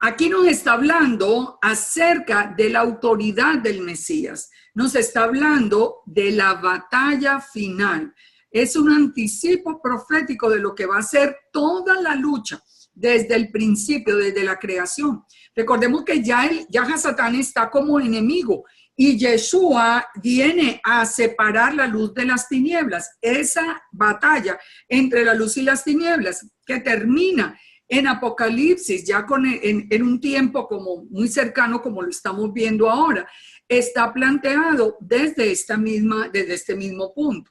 Aquí nos está hablando acerca de la autoridad del Mesías. Nos está hablando de la batalla final. Es un anticipo profético de lo que va a ser toda la lucha desde el principio, desde la creación. Recordemos que ya Hasatán está como enemigo y Yeshua viene a separar la luz de las tinieblas. Esa batalla entre la luz y las tinieblas que termina en Apocalipsis, ya en un tiempo como muy cercano como lo estamos viendo ahora, está planteado desde este mismo punto.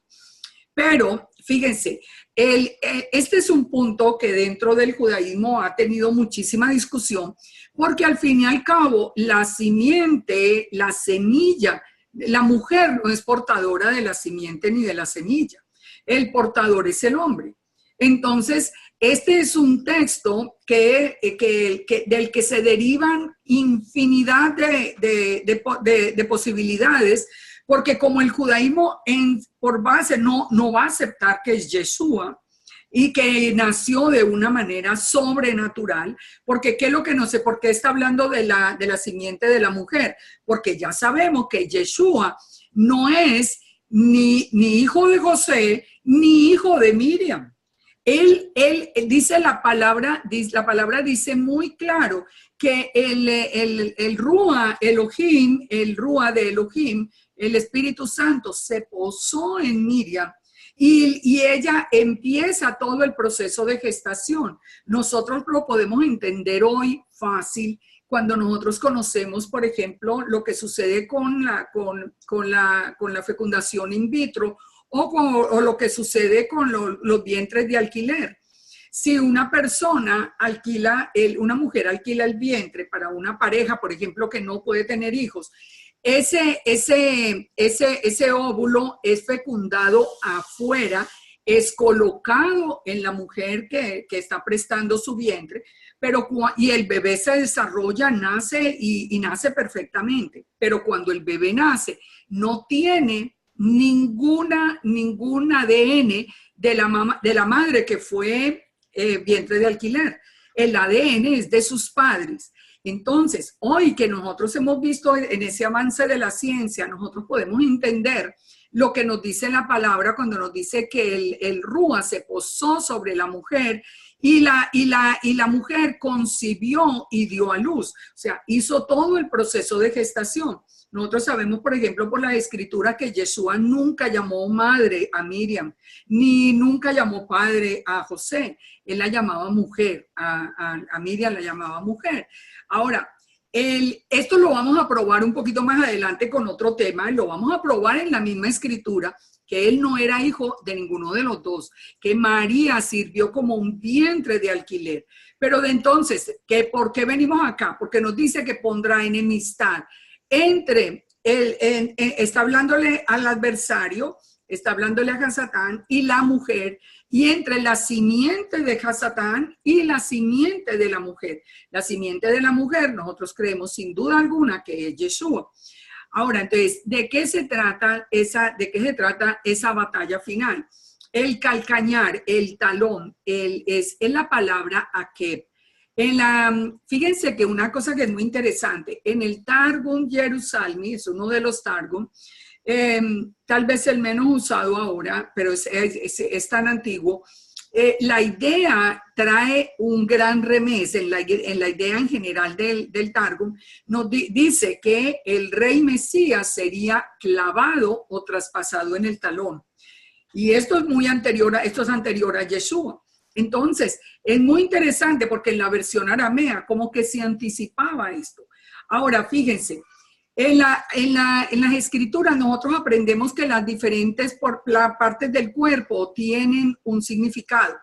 Pero fíjense, este es un punto que dentro del judaísmo ha tenido muchísima discusión, porque al fin y al cabo la simiente, la semilla, la mujer no es portadora de la simiente ni de la semilla. El portador es el hombre. Entonces, este es un texto del que se derivan infinidad de posibilidades, porque como el judaísmo por base no va a aceptar que es Yeshua y que nació de una manera sobrenatural, porque ¿qué es lo que no sé? ¿Por qué está hablando de la simiente de la mujer? Porque ya sabemos que Yeshua no es ni hijo de José, ni hijo de Miriam. Él dice la palabra dice muy claro que el Ruah Elohim, el Ruah de Elohim, el Espíritu Santo se posó en Miriam y ella empieza todo el proceso de gestación. Nosotros lo podemos entender hoy fácil cuando nosotros conocemos, por ejemplo, lo que sucede con la fecundación in vitro o lo que sucede con los vientres de alquiler. Si una persona una mujer alquila el vientre para una pareja, por ejemplo, que no puede tener hijos, ese óvulo es fecundado afuera, es colocado en la mujer que está prestando su vientre, y el bebé se desarrolla, nace y nace perfectamente. Pero cuando el bebé nace, no tiene ningún ADN de la madre que fue vientre de alquiler. El ADN es de sus padres. Entonces, hoy que nosotros hemos visto en ese avance de la ciencia, nosotros podemos entender lo que nos dice la palabra cuando nos dice que el Ruah se posó sobre la mujer y la mujer concibió y dio a luz. O sea, hizo todo el proceso de gestación. Nosotros sabemos, por ejemplo, por la escritura que Yeshua nunca llamó madre a Miriam, ni nunca llamó padre a José. Él la llamaba mujer, a Miriam la llamaba mujer. Ahora, esto lo vamos a probar un poquito más adelante con otro tema, lo vamos a probar en la misma escritura, que él no era hijo de ninguno de los dos, que María sirvió como un vientre de alquiler. Pero de entonces, ¿por qué venimos acá? Porque nos dice que pondrá enemistad entre está hablándole al adversario, está hablándole a Hasatán y la mujer, y entre la simiente de Hasatán y la simiente de la mujer. La simiente de la mujer, nosotros creemos sin duda alguna que es Yeshua. Ahora, entonces, ¿de qué se trata esa batalla final? El calcañar, el talón, es la palabra akeb. Fíjense que una cosa que es muy interesante, en el Targum Jerusalmi, es uno de los Targum, tal vez el menos usado ahora, pero es tan antiguo, la idea trae un gran remés en la idea en general del Targum. Nos dice que el rey Mesías sería clavado o traspasado en el talón. Y esto es anterior a Yeshua. Entonces, es muy interesante porque en la versión aramea como que se anticipaba esto. Ahora, fíjense, En las escrituras nosotros aprendemos que las diferentes partes del cuerpo tienen un significado.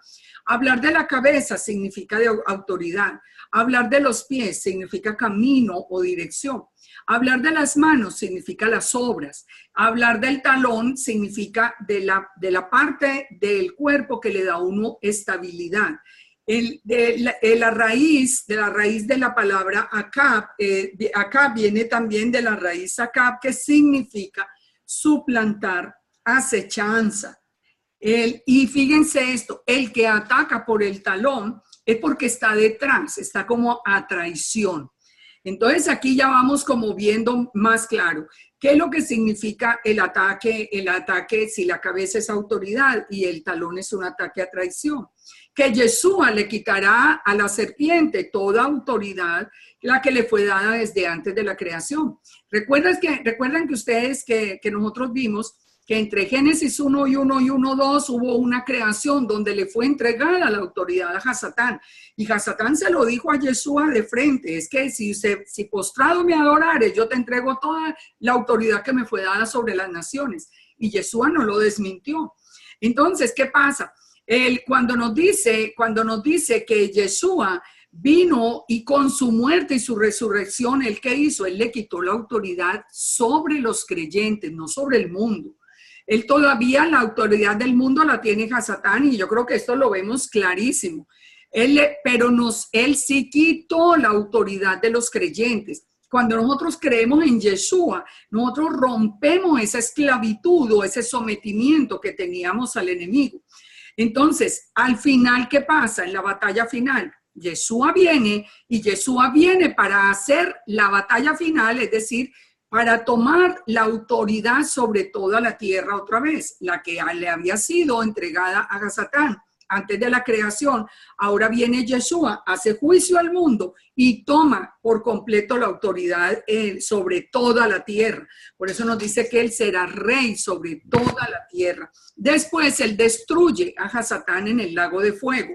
Hablar de la cabeza significa de autoridad. Hablar de los pies significa camino o dirección. Hablar de las manos significa las obras. Hablar del talón significa de la parte del cuerpo que le da a uno estabilidad. La raíz de la palabra acab, acá viene también de la raíz acab, que significa suplantar, acechanza. Y fíjense esto, el que ataca por el talón es porque está detrás, está como a traición. Entonces aquí ya vamos como viendo más claro qué es lo que significa el ataque si la cabeza es autoridad y el talón es un ataque a traición. Que Yeshua le quitará a la serpiente toda autoridad, la que le fue dada desde antes de la creación. Recuerdan que ustedes que nosotros vimos que entre Génesis 1:1 y 1:2 hubo una creación donde le fue entregada la autoridad a Hasatán. Y Hasatán se lo dijo a Yeshua de frente, es que si postrado me adorares, yo te entrego toda la autoridad que me fue dada sobre las naciones. Y Yeshua no lo desmintió. Entonces, ¿qué pasa? Cuando nos dice que Yeshua vino y con su muerte y su resurrección, ¿él qué hizo? Él le quitó la autoridad sobre los creyentes, no sobre el mundo. Él todavía la autoridad del mundo la tiene Hasatán y yo creo que esto lo vemos clarísimo. Pero él sí quitó la autoridad de los creyentes. Cuando nosotros creemos en Yeshua, nosotros rompemos esa esclavitud o ese sometimiento que teníamos al enemigo. Entonces, al final, ¿qué pasa? En la batalla final, Yeshua viene para hacer la batalla final, es decir, para tomar la autoridad sobre toda la tierra otra vez, la que le había sido entregada a Satán antes de la creación. Ahora viene Yeshua, hace juicio al mundo y toma por completo la autoridad sobre toda la tierra. Por eso nos dice que él será rey sobre toda la tierra. Después él destruye a Satán en el lago de fuego.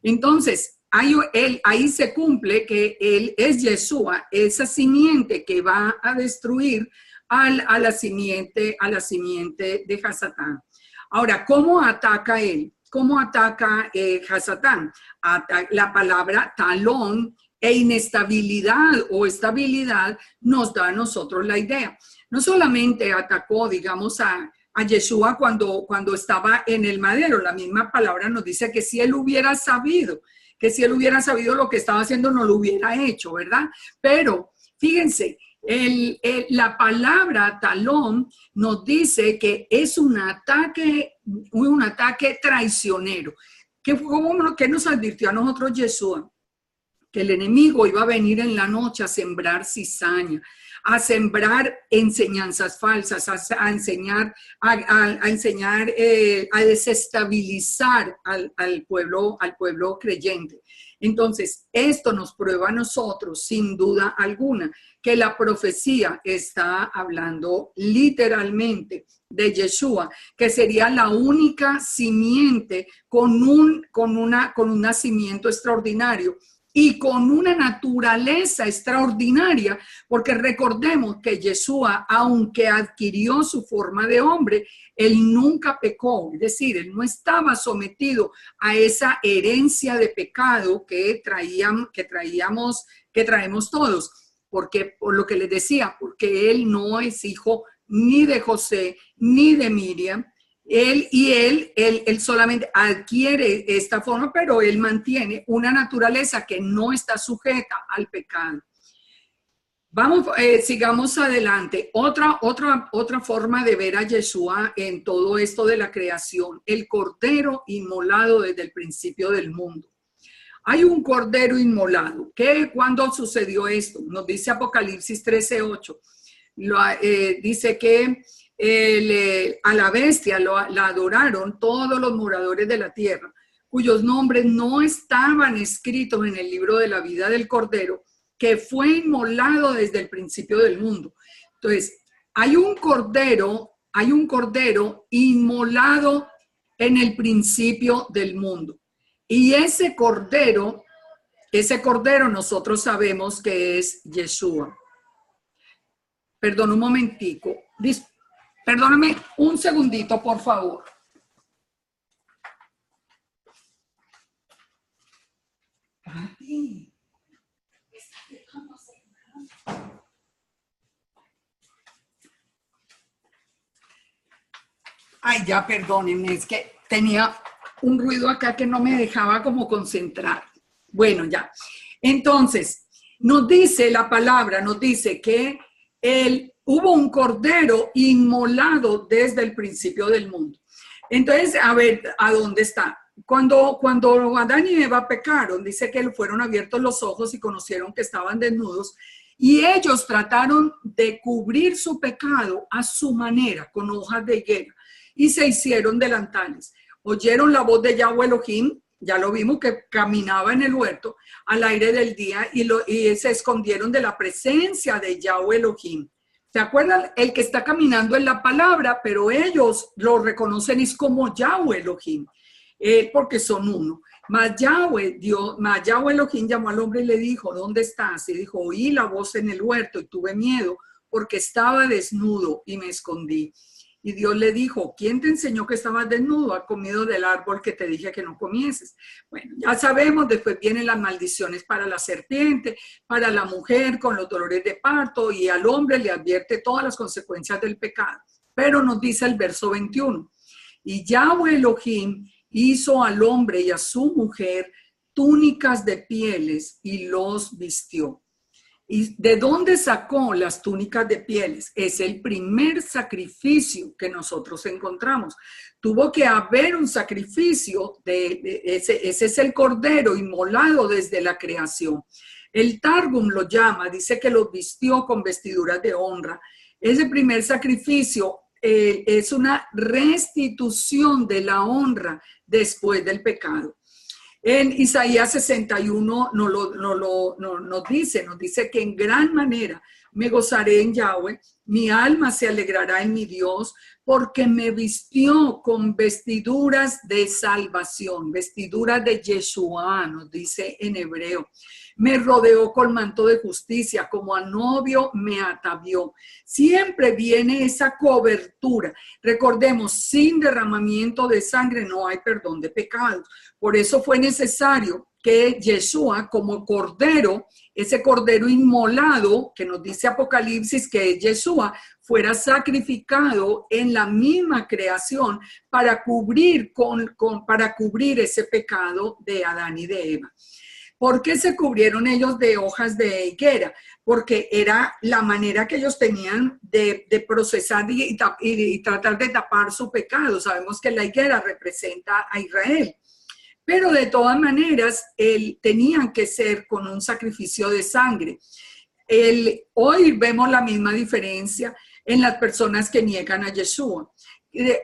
Entonces, ahí se cumple que él es Yeshua, esa simiente que va a destruir a la simiente de Hasatán. Ahora, ¿cómo ataca él? ¿Cómo ataca Hasatán? La palabra talón e inestabilidad o estabilidad nos da a nosotros la idea. No solamente atacó, digamos, a Yeshua cuando estaba en el madero, la misma palabra nos dice que si él hubiera sabido lo que estaba haciendo, no lo hubiera hecho, ¿verdad? Pero fíjense, la palabra talón nos dice que es un ataque traicionero. ¿Qué nos advirtió a nosotros Yeshua? Que el enemigo iba a venir en la noche a sembrar cizaña, a sembrar enseñanzas falsas, a enseñar, a desestabilizar al pueblo creyente. Entonces, esto nos prueba a nosotros, sin duda alguna, que la profecía está hablando literalmente de Yeshua, que sería la única simiente con un nacimiento extraordinario y con una naturaleza extraordinaria, porque recordemos que Yeshua, aunque adquirió su forma de hombre, él nunca pecó, es decir, él no estaba sometido a esa herencia de pecado que traemos todos, porque por lo que les decía, porque él no es hijo ni de José ni de Miriam. Él solamente adquiere esta forma, pero él mantiene una naturaleza que no está sujeta al pecado. Sigamos adelante. Otra forma de ver a Yeshua en todo esto de la creación, el cordero inmolado desde el principio del mundo. Hay un cordero inmolado. ¿Cuándo sucedió esto? Nos dice Apocalipsis 13:8. Dice que a la bestia la adoraron todos los moradores de la tierra, cuyos nombres no estaban escritos en el libro de la vida del Cordero, que fue inmolado desde el principio del mundo. Entonces, hay un cordero inmolado en el principio del mundo. Y ese cordero nosotros sabemos que es Yeshua. Perdón un momentico. Perdóname un segundito, por favor. Ay, ya perdónenme, es que tenía un ruido acá que no me dejaba como concentrar. Bueno, ya. Entonces, nos dice la palabra, nos dice que hubo un cordero inmolado desde el principio del mundo. Entonces, a ver, ¿a dónde está? Cuando Adán y Eva pecaron, dice que fueron abiertos los ojos y conocieron que estaban desnudos y ellos trataron de cubrir su pecado a su manera, con hojas de higuera, y se hicieron delantales. Oyeron la voz de Yahweh Elohim, ya lo vimos que caminaba en el huerto al aire del día y se escondieron de la presencia de Yahweh Elohim. ¿Se acuerdan? El que está caminando en la palabra, pero ellos lo reconocen es como Yahweh Elohim, porque son uno. Mas Yahweh Elohim llamó al hombre y le dijo, ¿dónde estás? Y dijo, oí la voz en el huerto y tuve miedo porque estaba desnudo y me escondí. Y Dios le dijo, ¿quién te enseñó que estabas desnudo? ¿Has comido del árbol que te dije que no comieses? Bueno, ya sabemos, después vienen las maldiciones para la serpiente, para la mujer con los dolores de parto, y al hombre le advierte todas las consecuencias del pecado. Pero nos dice el verso 21, y Yahweh Elohim hizo al hombre y a su mujer túnicas de pieles y los vistió. ¿Y de dónde sacó las túnicas de pieles? Es el primer sacrificio que nosotros encontramos. Tuvo que haber un sacrificio, ese es el cordero inmolado desde la creación. El Targum lo llama, dice que los vistió con vestiduras de honra. Ese primer sacrificio es una restitución de la honra después del pecado. En Isaías 61 nos dice que en gran manera me gozaré en Yahweh, mi alma se alegrará en mi Dios, porque me vistió con vestiduras de salvación, vestiduras de Yeshua, nos dice en hebreo. Me rodeó con manto de justicia, como a novio me atavió. Siempre viene esa cobertura. Recordemos, sin derramamiento de sangre no hay perdón de pecados. Por eso fue necesario que Yeshua, como cordero, ese cordero inmolado, que nos dice Apocalipsis que es Yeshua, fuera sacrificado en la misma creación para cubrir ese pecado de Adán y de Eva. ¿Por qué se cubrieron ellos de hojas de higuera? Porque era la manera que ellos tenían de procesar y tratar de tapar su pecado. Sabemos que la higuera representa a Israel. Pero de todas maneras, tenían que ser con un sacrificio de sangre. Hoy vemos la misma diferencia en las personas que niegan a Yeshua.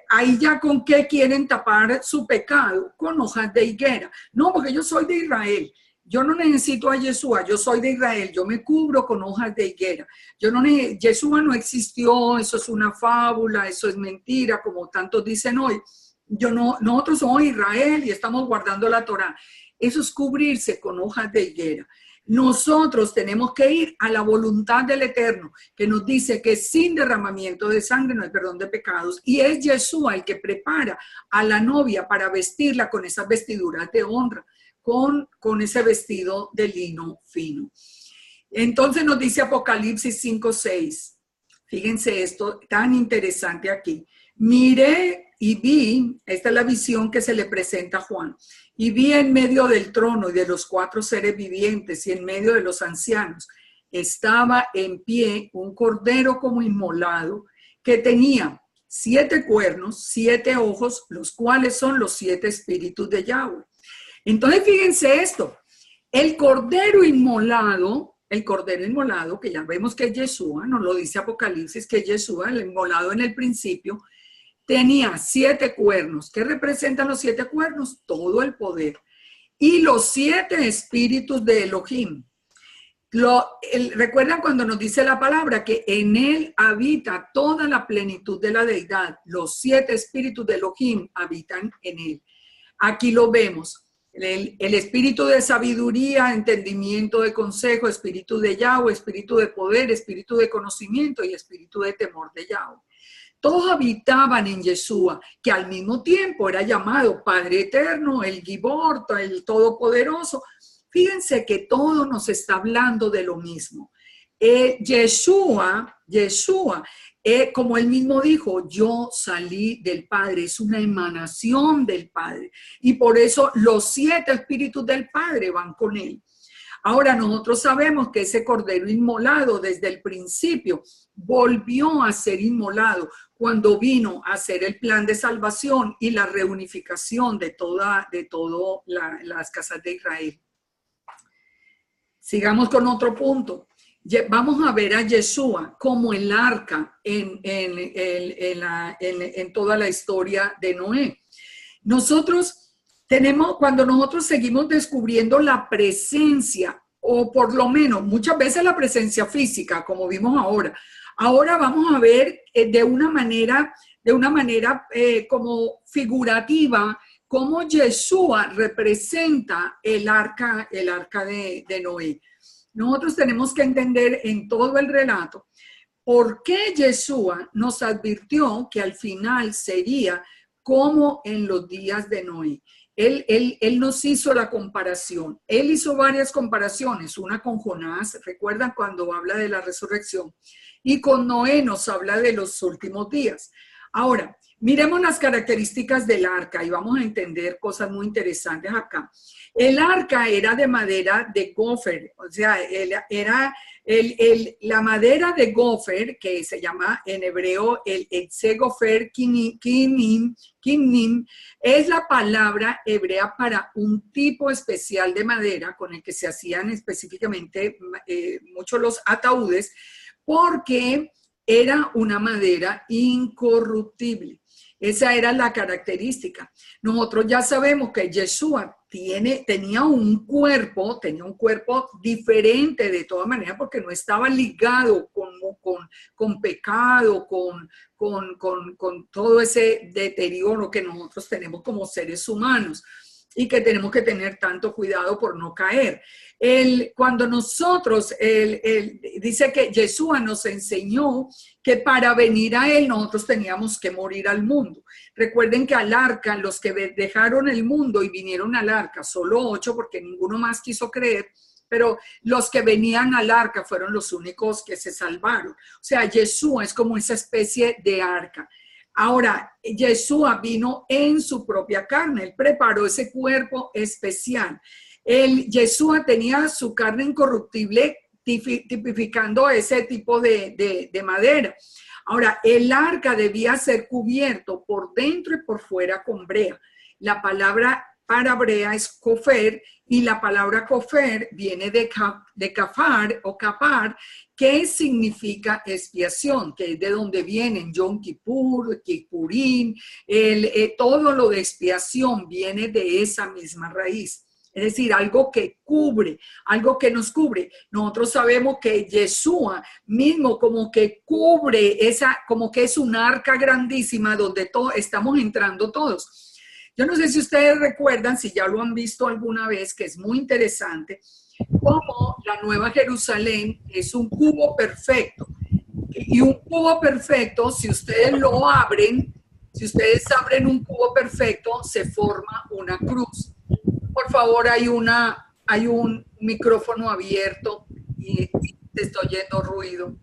Ahí ya con qué quieren tapar su pecado, con hojas de higuera. No, porque yo soy de Israel. Yo no necesito a Yeshua, yo soy de Israel, yo me cubro con hojas de higuera. Yeshua no existió, eso es una fábula, eso es mentira, como tantos dicen hoy. Nosotros somos Israel y estamos guardando la Torá. Eso es cubrirse con hojas de higuera. Nosotros tenemos que ir a la voluntad del Eterno, que nos dice que sin derramamiento de sangre no hay perdón de pecados. Y es Yeshua el que prepara a la novia para vestirla con esas vestiduras de honra, con ese vestido de lino fino. Entonces nos dice Apocalipsis 5:6. Fíjense esto tan interesante aquí. Miré y vi, esta es la visión que se le presenta a Juan, y vi en medio del trono y de los 4 seres vivientes y en medio de los ancianos, estaba en pie un cordero como inmolado que tenía 7 cuernos, 7 ojos, los cuales son los 7 espíritus de Yahweh. Entonces fíjense esto, el cordero inmolado, que ya vemos que es Yeshua, nos lo dice Apocalipsis, que es Yeshua, el inmolado en el principio, tenía 7 cuernos. ¿Qué representan los 7 cuernos? Todo el poder. Y los 7 espíritus de Elohim. Recuerdan cuando nos dice la palabra que en él habita toda la plenitud de la deidad. Los 7 espíritus de Elohim habitan en él. Aquí lo vemos. El espíritu de sabiduría, entendimiento de consejo, espíritu de Yahweh, espíritu de poder, espíritu de conocimiento y espíritu de temor de Yahweh. Todos habitaban en Yeshua, que al mismo tiempo era llamado Padre Eterno, el Gibor, el Todopoderoso. Fíjense que todo nos está hablando de lo mismo. Yeshua, como él mismo dijo, yo salí del Padre, es una emanación del Padre. Y por eso los 7 espíritus del Padre van con él. Ahora nosotros sabemos que ese cordero inmolado desde el principio volvió a ser inmolado cuando vino a hacer el plan de salvación y la reunificación de todas las casas de Israel. Sigamos con otro punto. Vamos a ver a Yeshua como el arca en toda la historia de Noé. Cuando nosotros seguimos descubriendo la presencia, o por lo menos muchas veces la presencia física, como vimos ahora vamos a ver de una manera como figurativa, cómo Yeshua representa el arca de Noé. Nosotros tenemos que entender en todo el relato por qué Yeshua nos advirtió que al final sería como en los días de Noé. Él nos hizo la comparación. Él hizo varias comparaciones, una con Jonás, recuerdan cuando habla de la resurrección, y con Noé nos habla de los últimos días. Ahora, miremos las características del arca y vamos a entender cosas muy interesantes acá. El arca era de madera de gofer, o sea, la madera de gofer, que se llama en hebreo el etzegofer kinim, es la palabra hebrea para un tipo especial de madera con el que se hacían específicamente muchos los ataúdes, porque era una madera incorruptible. Esa era la característica. Nosotros ya sabemos que Yeshua tenía un cuerpo diferente de todas maneras, porque no estaba ligado con pecado, con todo ese deterioro que nosotros tenemos como seres humanos y que tenemos que tener tanto cuidado por no caer. Cuando nosotros, dice que Yeshua nos enseñó que para venir a él nosotros teníamos que morir al mundo. Recuerden que al arca, los que dejaron el mundo y vinieron al arca, solo 8 porque ninguno más quiso creer, pero los que venían al arca fueron los únicos que se salvaron. O sea, Yeshua es como esa especie de arca. Ahora, Yeshua vino en su propia carne, él preparó ese cuerpo especial. Yeshua tenía su carne incorruptible, tipificando ese tipo de madera. Ahora, el arca debía ser cubierto por dentro y por fuera con brea. La palabra para brea es kofer y la palabra kofer viene de kafar o kapar, que significa expiación, que es de donde vienen Yom Kippur, Kippurín, todo lo de expiación viene de esa misma raíz. Es decir, algo que cubre, algo que nos cubre. Nosotros sabemos que Yeshua mismo como que cubre como que es un arca grandísima donde estamos entrando todos. Yo no sé si ustedes recuerdan, si ya lo han visto alguna vez, que es muy interesante, cómo la Nueva Jerusalén es un cubo perfecto. Y un cubo perfecto, si ustedes abren un cubo perfecto, se forma una cruz. Por favor, hay un micrófono abierto y te estoy oyendo ruido.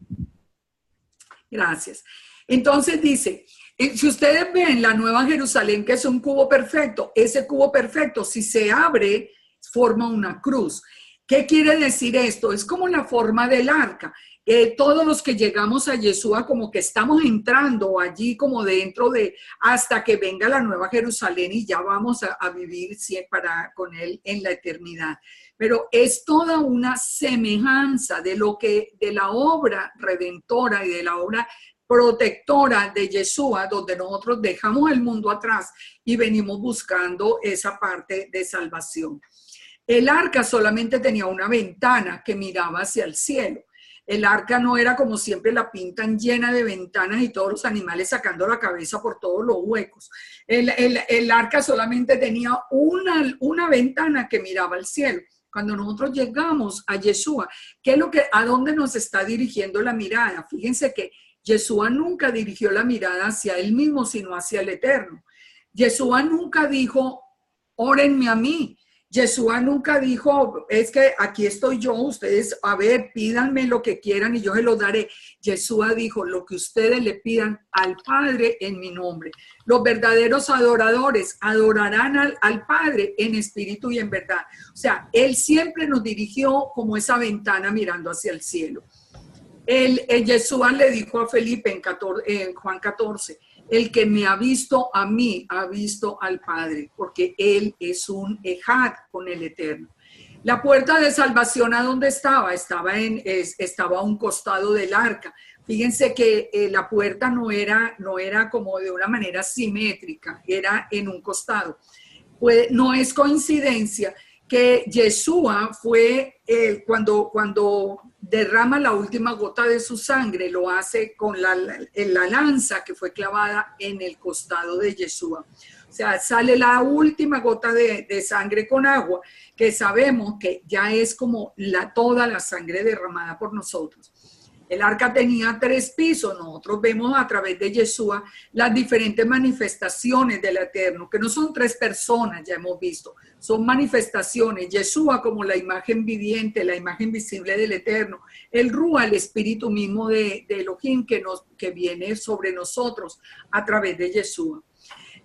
Gracias. Entonces dice, si ustedes ven la Nueva Jerusalén, que es un cubo perfecto, ese cubo perfecto, si se abre, forma una cruz. ¿Qué quiere decir esto? Es como la forma del arca. Todos los que llegamos a Yeshua como que estamos entrando allí como dentro hasta que venga la Nueva Jerusalén y ya vamos a vivir con él en la eternidad. Pero es toda una semejanza de la obra redentora y de la obra protectora de Yeshua, donde nosotros dejamos el mundo atrás y venimos buscando esa parte de salvación. El arca solamente tenía una ventana que miraba hacia el cielo. El arca no era como siempre la pintan, llena de ventanas y todos los animales sacando la cabeza por todos los huecos. El arca solamente tenía una ventana que miraba al cielo. Cuando nosotros llegamos a Yeshua, ¿a dónde nos está dirigiendo la mirada? Fíjense que Yeshua nunca dirigió la mirada hacia él mismo, sino hacia el Eterno. Yeshua nunca dijo, órenme a mí. Yeshua nunca dijo, es que aquí estoy yo, ustedes, a ver, pídanme lo que quieran y yo se lo daré. Yeshua dijo, lo que ustedes le pidan al Padre en mi nombre. Los verdaderos adoradores adorarán al Padre en espíritu y en verdad. O sea, Él siempre nos dirigió como esa ventana mirando hacia el cielo. Yeshua le dijo a Felipe en Juan 14, el que me ha visto a mí, ha visto al Padre, porque Él es un ejad con el Eterno. La puerta de salvación, ¿a dónde estaba? Estaba a un costado del arca. Fíjense que la puerta no era como de una manera simétrica, era en un costado. Pues no es coincidencia que Yeshua fue, cuando derrama la última gota de su sangre, lo hace con la lanza que fue clavada en el costado de Yeshua. O sea, sale la última gota de sangre con agua, que sabemos que ya es como toda la sangre derramada por nosotros. El arca tenía 3 pisos. Nosotros vemos a través de Yeshua las diferentes manifestaciones del Eterno, que no son 3 personas, ya hemos visto, son manifestaciones. Yeshua como la imagen viviente, la imagen visible del Eterno. El Rúa, el espíritu mismo de Elohim que viene sobre nosotros a través de Yeshua.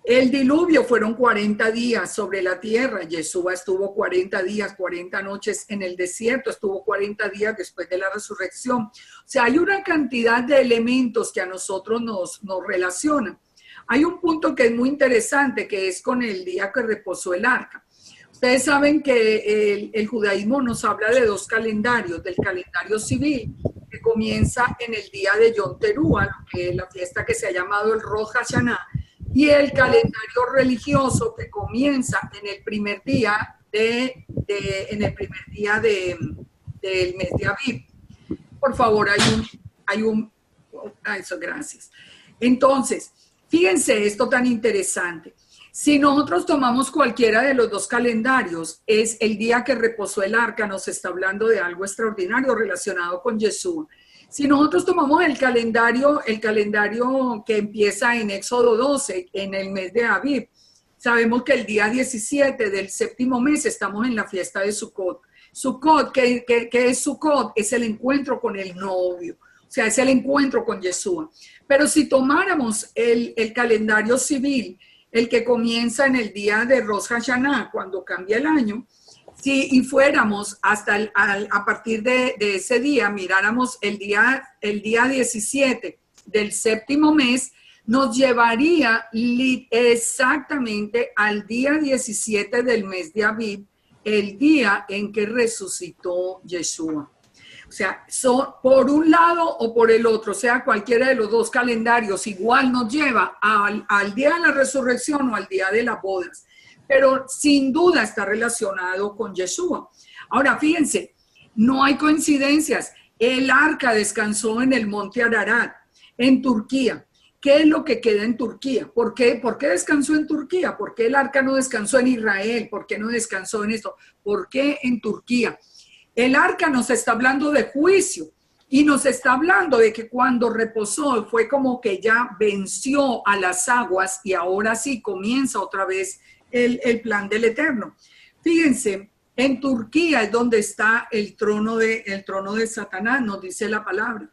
El diluvio fueron 40 días sobre la tierra. Yeshua estuvo 40 días, 40 noches en el desierto, estuvo 40 días después de la resurrección. O sea, hay una cantidad de elementos que a nosotros nos relacionan. Hay un punto que es muy interesante, que es con el día que reposó el arca. Ustedes saben que el judaísmo nos habla de 2 calendarios, del calendario civil, que comienza en el día de Yom Teruah, la fiesta que se ha llamado el Rosh Hashanah, y el calendario religioso que comienza en el primer día del mes de Aviv. Por favor, eso, gracias. Entonces, fíjense esto tan interesante. Si nosotros tomamos cualquiera de los 2 calendarios, es el día que reposó el arca, nos está hablando de algo extraordinario relacionado con Yeshua. Si nosotros tomamos el calendario que empieza en Éxodo 12, en el mes de Aviv, sabemos que el día 17 del 7º mes estamos en la fiesta de Sukkot. Sukkot, ¿qué es Sukkot? Es el encuentro con el novio, o sea, es el encuentro con Yeshua. Pero si tomáramos el calendario civil, el que comienza en el día de Rosh Hashanah, cuando cambia el año, y fuéramos hasta a partir de ese día, miráramos el día 17 del 7º mes, nos llevaría exactamente al día 17 del mes de Aviv, el día en que resucitó Yeshua. O sea, por un lado o por el otro, sea cualquiera de los 2 calendarios, igual nos lleva al día de la resurrección o al día de las bodas. Pero sin duda está relacionado con Yeshua. Ahora, fíjense, no hay coincidencias. El arca descansó en el monte Ararat, en Turquía. ¿Qué es lo que queda en Turquía? ¿Por qué descansó en Turquía? ¿Por qué el arca no descansó en Israel? ¿Por qué no descansó en esto? ¿Por qué en Turquía? El arca nos está hablando de juicio y nos está hablando de que cuando reposó fue como que ya venció a las aguas y ahora sí comienza otra vez el plan del Eterno. Fíjense, en Turquía es donde está el trono de Satanás, nos dice la palabra.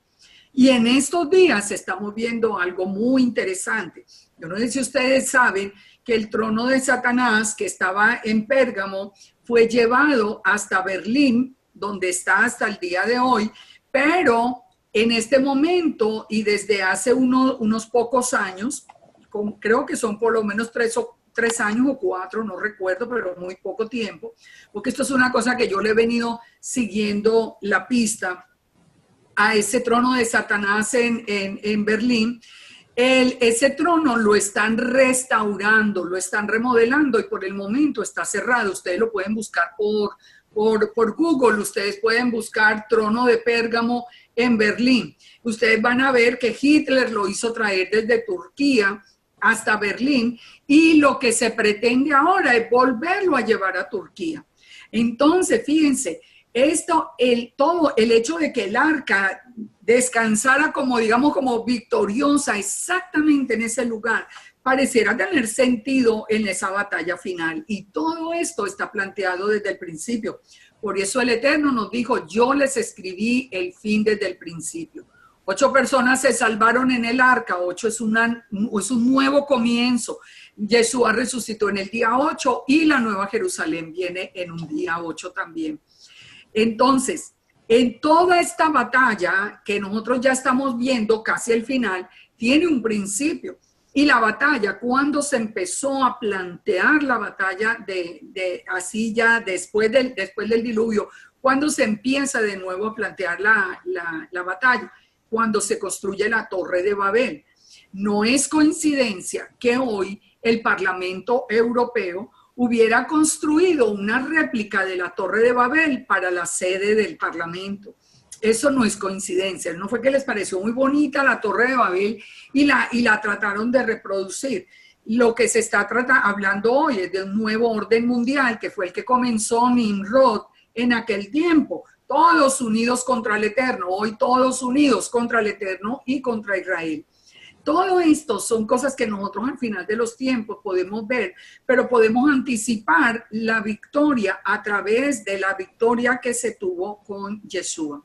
Y en estos días estamos viendo algo muy interesante. Yo no sé si ustedes saben que el trono de Satanás, que estaba en Pérgamo, fue llevado hasta Berlín, donde está hasta el día de hoy, pero en este momento y desde hace unos pocos años, creo que son por lo menos 3 años o 4, no recuerdo, pero muy poco tiempo, porque esto es una cosa que yo le he venido siguiendo la pista a ese trono de Satanás en Berlín. Ese trono lo están restaurando, lo están remodelando y por el momento está cerrado. Ustedes lo pueden buscar por por Google, ustedes pueden buscar Trono de Pérgamo en Berlín. Ustedes van a ver que Hitler lo hizo traer desde Turquía hasta Berlín y lo que se pretende ahora es volverlo a llevar a Turquía. Entonces, fíjense, todo el hecho de que el arca descansara como, digamos, como victoriosa exactamente en ese lugar, pareciera tener sentido en esa batalla final. Y todo esto está planteado desde el principio. Por eso el Eterno nos dijo, yo les escribí el fin desde el principio. 8 personas se salvaron en el arca, 8 es un nuevo comienzo. Yeshua resucitó en el día 8 y la Nueva Jerusalén viene en un día 8 también. Entonces, en toda esta batalla que nosotros ya estamos viendo casi al final, tiene un principio. Y la batalla, cuando se empezó a plantear la batalla así ya después del diluvio, cuando se empieza de nuevo a plantear la batalla, cuando se construye la Torre de Babel. No es coincidencia que hoy el Parlamento Europeo hubiera construido una réplica de la Torre de Babel para la sede del Parlamento. Eso no es coincidencia, no fue que les pareció muy bonita la Torre de Babel y la trataron de reproducir. Lo que se está hablando hoy es de un nuevo orden mundial que fue el que comenzó Nimrod en aquel tiempo. Todos unidos contra el Eterno, hoy todos unidos contra el Eterno y contra Israel. Todo esto son cosas que nosotros al final de los tiempos podemos ver, pero podemos anticipar la victoria a través de la victoria que se tuvo con Yeshua.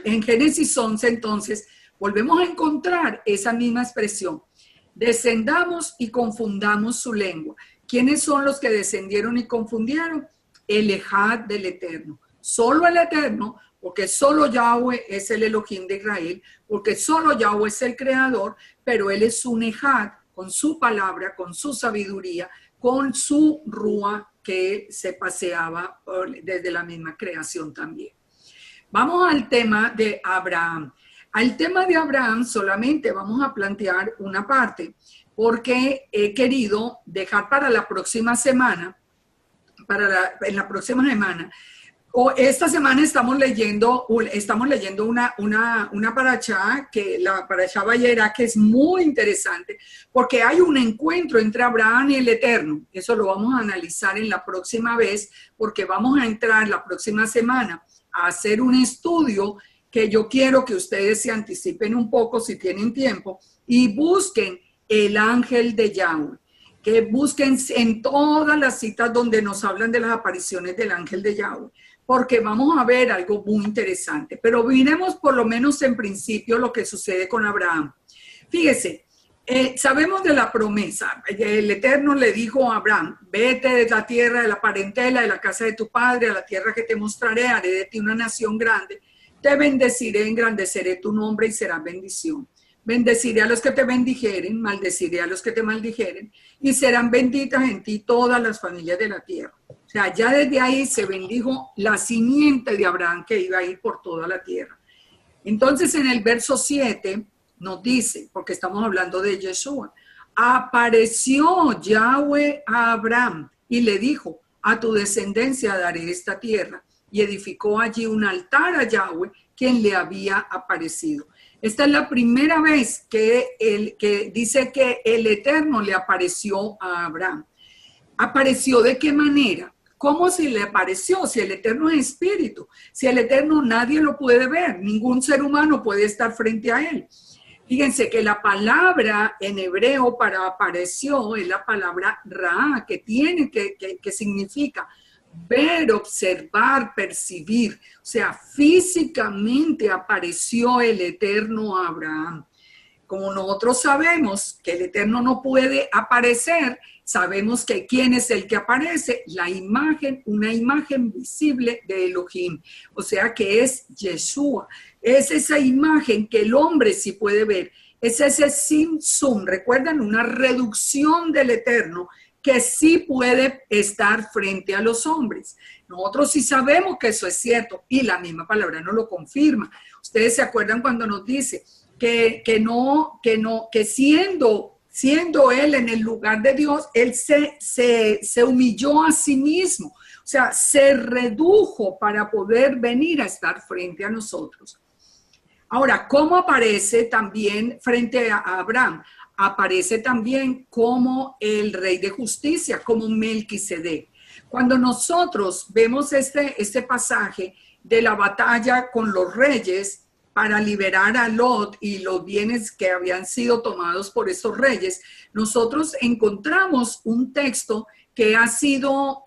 En Génesis 11, entonces, volvemos a encontrar esa misma expresión. Descendamos y confundamos su lengua. ¿Quiénes son los que descendieron y confundieron? El Ejad del Eterno. Solo el Eterno, porque solo Yahweh es el Elohim de Israel, porque solo Yahweh es el creador, pero él es un Ejad con su palabra, con su sabiduría, con su Rúa que se paseaba desde la misma creación también. Vamos al tema de Abraham. Al tema de Abraham solamente vamos a plantear una parte, porque he querido dejar para la próxima semana, en la próxima semana, esta semana estamos leyendo una parashá, que la parashá Vayera, que es muy interesante, porque hay un encuentro entre Abraham y el Eterno. Eso lo vamos a analizar en la próxima vez, porque vamos a entrar la próxima semana a hacer un estudio que yo quiero que ustedes se anticipen un poco si tienen tiempo y busquen el ángel de Yahweh, que busquen en todas las citas donde nos hablan de las apariciones del ángel de Yahweh, porque vamos a ver algo muy interesante. Pero miremos por lo menos en principio lo que sucede con Abraham. Fíjese, sabemos de la promesa. El Eterno le dijo a Abraham, vete de la tierra, de la parentela, de la casa de tu padre, a la tierra que te mostraré, haré de ti una nación grande. Te bendeciré, engrandeceré tu nombre y serás bendición. Bendeciré a los que te bendijeren, maldeciré a los que te maldijeren, y serán benditas en ti todas las familias de la tierra. O sea, ya desde ahí se bendijo la simiente de Abraham que iba a ir por toda la tierra. Entonces, en el verso 7 nos dice, porque estamos hablando de Yeshua, apareció Yahweh a Abraham y le dijo, a tu descendencia daré esta tierra. Y edificó allí un altar a Yahweh, quien le había aparecido. Esta es la primera vez que dice que el Eterno le apareció a Abraham. ¿Apareció de qué manera? ¿Cómo se le apareció? Si el Eterno es espíritu, si el Eterno nadie lo puede ver, ningún ser humano puede estar frente a él. Fíjense que la palabra en hebreo para apareció es la palabra ra, que significa ver, observar, percibir. O sea, físicamente apareció el Eterno a Abraham. Como nosotros sabemos que el Eterno no puede aparecer, sabemos que ¿quién es el que aparece? La imagen, una imagen visible de Elohim. O sea que es Yeshua. Es esa imagen que el hombre sí puede ver. Es ese sim-sum, ¿recuerdan? Una reducción del Eterno que sí puede estar frente a los hombres. Nosotros sí sabemos que eso es cierto y la misma palabra nos lo confirma. Ustedes se acuerdan cuando nos dice que siendo él en el lugar de Dios, él se humilló a sí mismo. O O sea, se redujo para poder venir a estar frente a nosotros. Ahora, ¿cómo aparece también frente a Abraham? Aparece también como el rey de justicia, como Melquisedec. Cuando nosotros vemos este pasaje de la batalla con los reyes para liberar a Lot y los bienes que habían sido tomados por esos reyes, nosotros encontramos un texto que ha sido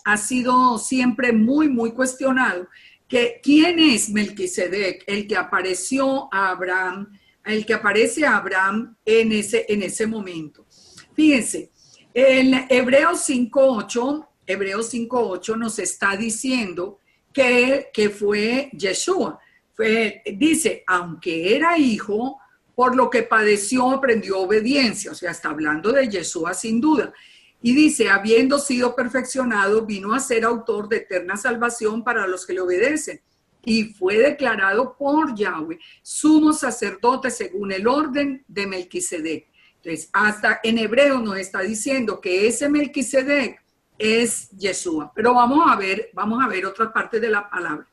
siempre muy cuestionado, que ¿quién es Melquisedec? El que apareció a Abraham, el que aparece a Abraham en ese momento. Fíjense, en Hebreos 5:8 nos está diciendo que fue Yeshua. Dice, aunque era hijo, por lo que padeció, aprendió obediencia. O sea, está hablando de Yeshua sin duda. Y dice, habiendo sido perfeccionado, vino a ser autor de eterna salvación para los que le obedecen. Y fue declarado por Yahweh sumo sacerdote según el orden de Melquisedec. Entonces, hasta en hebreo nos está diciendo que ese Melquisedec es Yeshua. Pero vamos a ver otra parte de la palabra.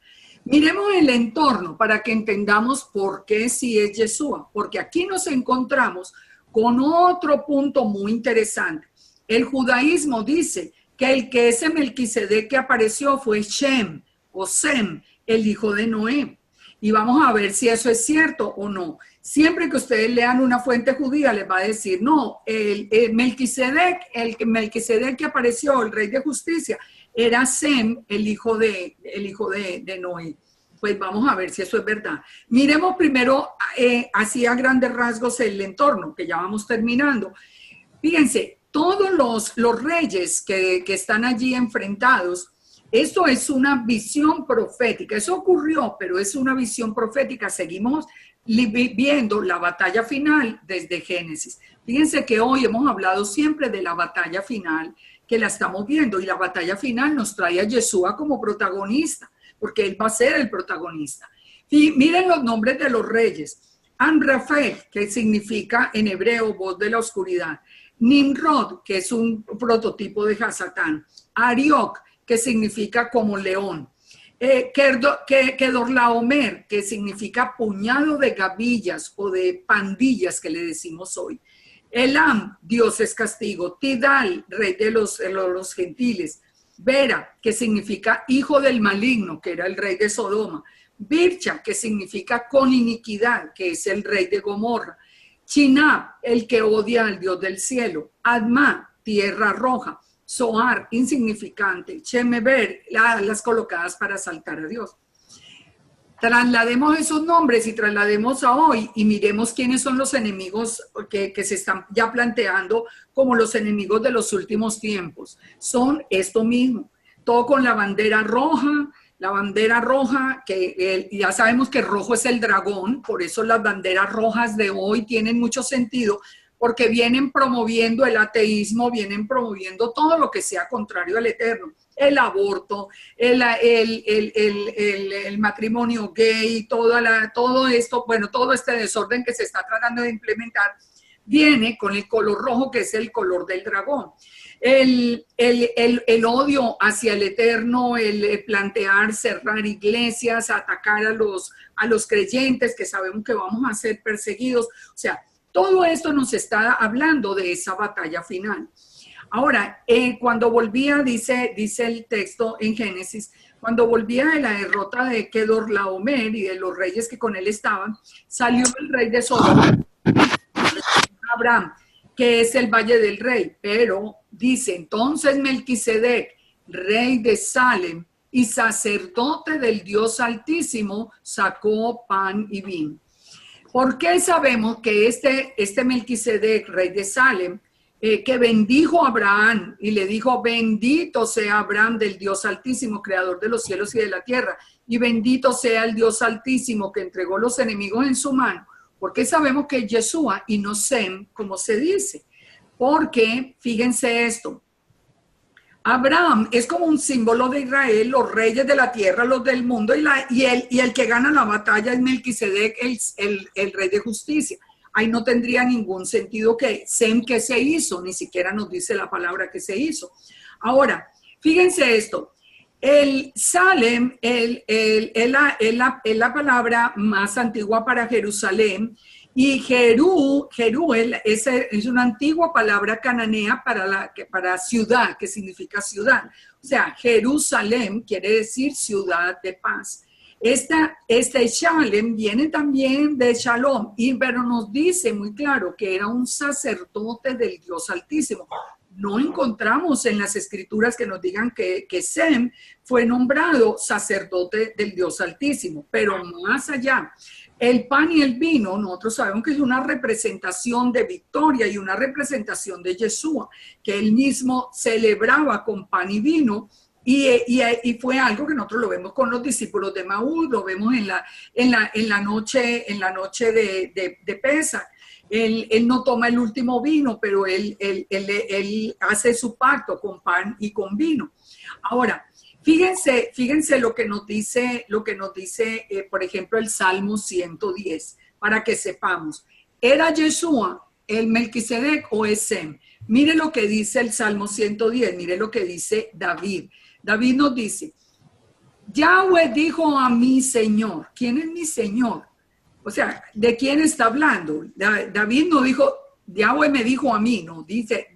Miremos el entorno para que entendamos por qué sí es Yeshua, porque aquí nos encontramos con otro punto muy interesante. El judaísmo dice que ese Melquisedec que apareció fue Shem o Sem, el hijo de Noé. Y vamos a ver si eso es cierto o no. Siempre que ustedes lean una fuente judía les va a decir, no, el Melquisedec que apareció, el rey de justicia, era Sem, el hijo de Noé. Pues vamos a ver si eso es verdad. Miremos primero, así a grandes rasgos, el entorno, que ya vamos terminando. Fíjense, todos los reyes que están allí enfrentados, esto es una visión profética. Eso ocurrió, pero es una visión profética. Seguimos viendo la batalla final desde Génesis. Fíjense que hoy hemos hablado siempre de la batalla final, que la estamos viendo, y la batalla final nos trae a Yeshua como protagonista, porque él va a ser el protagonista. Y miren los nombres de los reyes. Amrafel, que significa en hebreo voz de la oscuridad. Nimrod, que es un prototipo de Hasatán. Ariok, que significa como león. Kedorlaomer, que significa puñado de gavillas o de pandillas, que le decimos hoy. Elam, Dios es castigo. Tidal, rey de los gentiles. Vera, que significa hijo del maligno, que era el rey de Sodoma. Bircha, que significa con iniquidad, que es el rey de Gomorra. Chinab, el que odia al Dios del cielo. Adma, tierra roja. Zoar, insignificante. Shemeber, las colocadas para asaltar a Dios. Traslademos esos nombres y traslademos a hoy y miremos quiénes son los enemigos que se están ya planteando como los enemigos de los últimos tiempos. Son esto mismo, todo con la bandera roja, que ya sabemos que rojo es el dragón, por eso las banderas rojas de hoy tienen mucho sentido, porque vienen promoviendo el ateísmo, vienen promoviendo todo lo que sea contrario al Eterno. El aborto, el matrimonio gay, todo esto, bueno, todo este desorden que se está tratando de implementar, viene con el color rojo, que es el color del dragón. El odio hacia el Eterno, el plantear cerrar iglesias, atacar a los creyentes, que sabemos que vamos a ser perseguidos. O sea, todo esto nos está hablando de esa batalla final. Ahora, cuando volvía, dice el texto en Génesis, cuando volvía de la derrota de Kedorlaomer y de los reyes que con él estaban, salió el rey de Sodoma, Abraham, que es el Valle del Rey. Pero dice, entonces Melquisedec, rey de Salem y sacerdote del Dios Altísimo, sacó pan y vino. ¿Por qué sabemos que este Melquisedec, rey de Salem, que bendijo a Abraham y le dijo, bendito sea Abraham del Dios Altísimo, creador de los cielos y de la tierra, y bendito sea el Dios Altísimo que entregó los enemigos en su mano? ¿Por qué sabemos que es Yeshua y no Sem, como se dice? Porque, fíjense esto, Abraham es como un símbolo de Israel, los reyes de la tierra, los del mundo, y el que gana la batalla es Melquisedec, el rey de justicia. Ahí no tendría ningún sentido que Sem, que se hizo, ni siquiera nos dice la palabra que se hizo. Ahora, fíjense esto, El Salem es la palabra más antigua para Jerusalén, y Jerú es una antigua palabra cananea para ciudad, que significa ciudad. O sea, Jerusalén quiere decir ciudad de paz. Este Shalem viene también de Shalom, pero nos dice muy claro que era un sacerdote del Dios Altísimo. No encontramos en las escrituras que nos digan que Sem fue nombrado sacerdote del Dios Altísimo, pero más allá, el pan y el vino, nosotros sabemos que es una representación de victoria y una representación de Yeshua, que él mismo celebraba con pan y vino, y fue algo que nosotros lo vemos con los discípulos de Maús, lo vemos en la noche de Pesaj. Él no toma el último vino, pero él hace su pacto con pan y con vino. Ahora, fíjense lo que nos dice, por ejemplo, el Salmo 110, para que sepamos. ¿Era Yeshua el Melquisedec o es Sem? Mire lo que dice el Salmo 110, mire lo que dice David. David nos dice, Yahweh dijo a mi Señor. ¿Quién es mi Señor? O sea, ¿de quién está hablando? David no dijo, Yahweh me dijo a mí, no,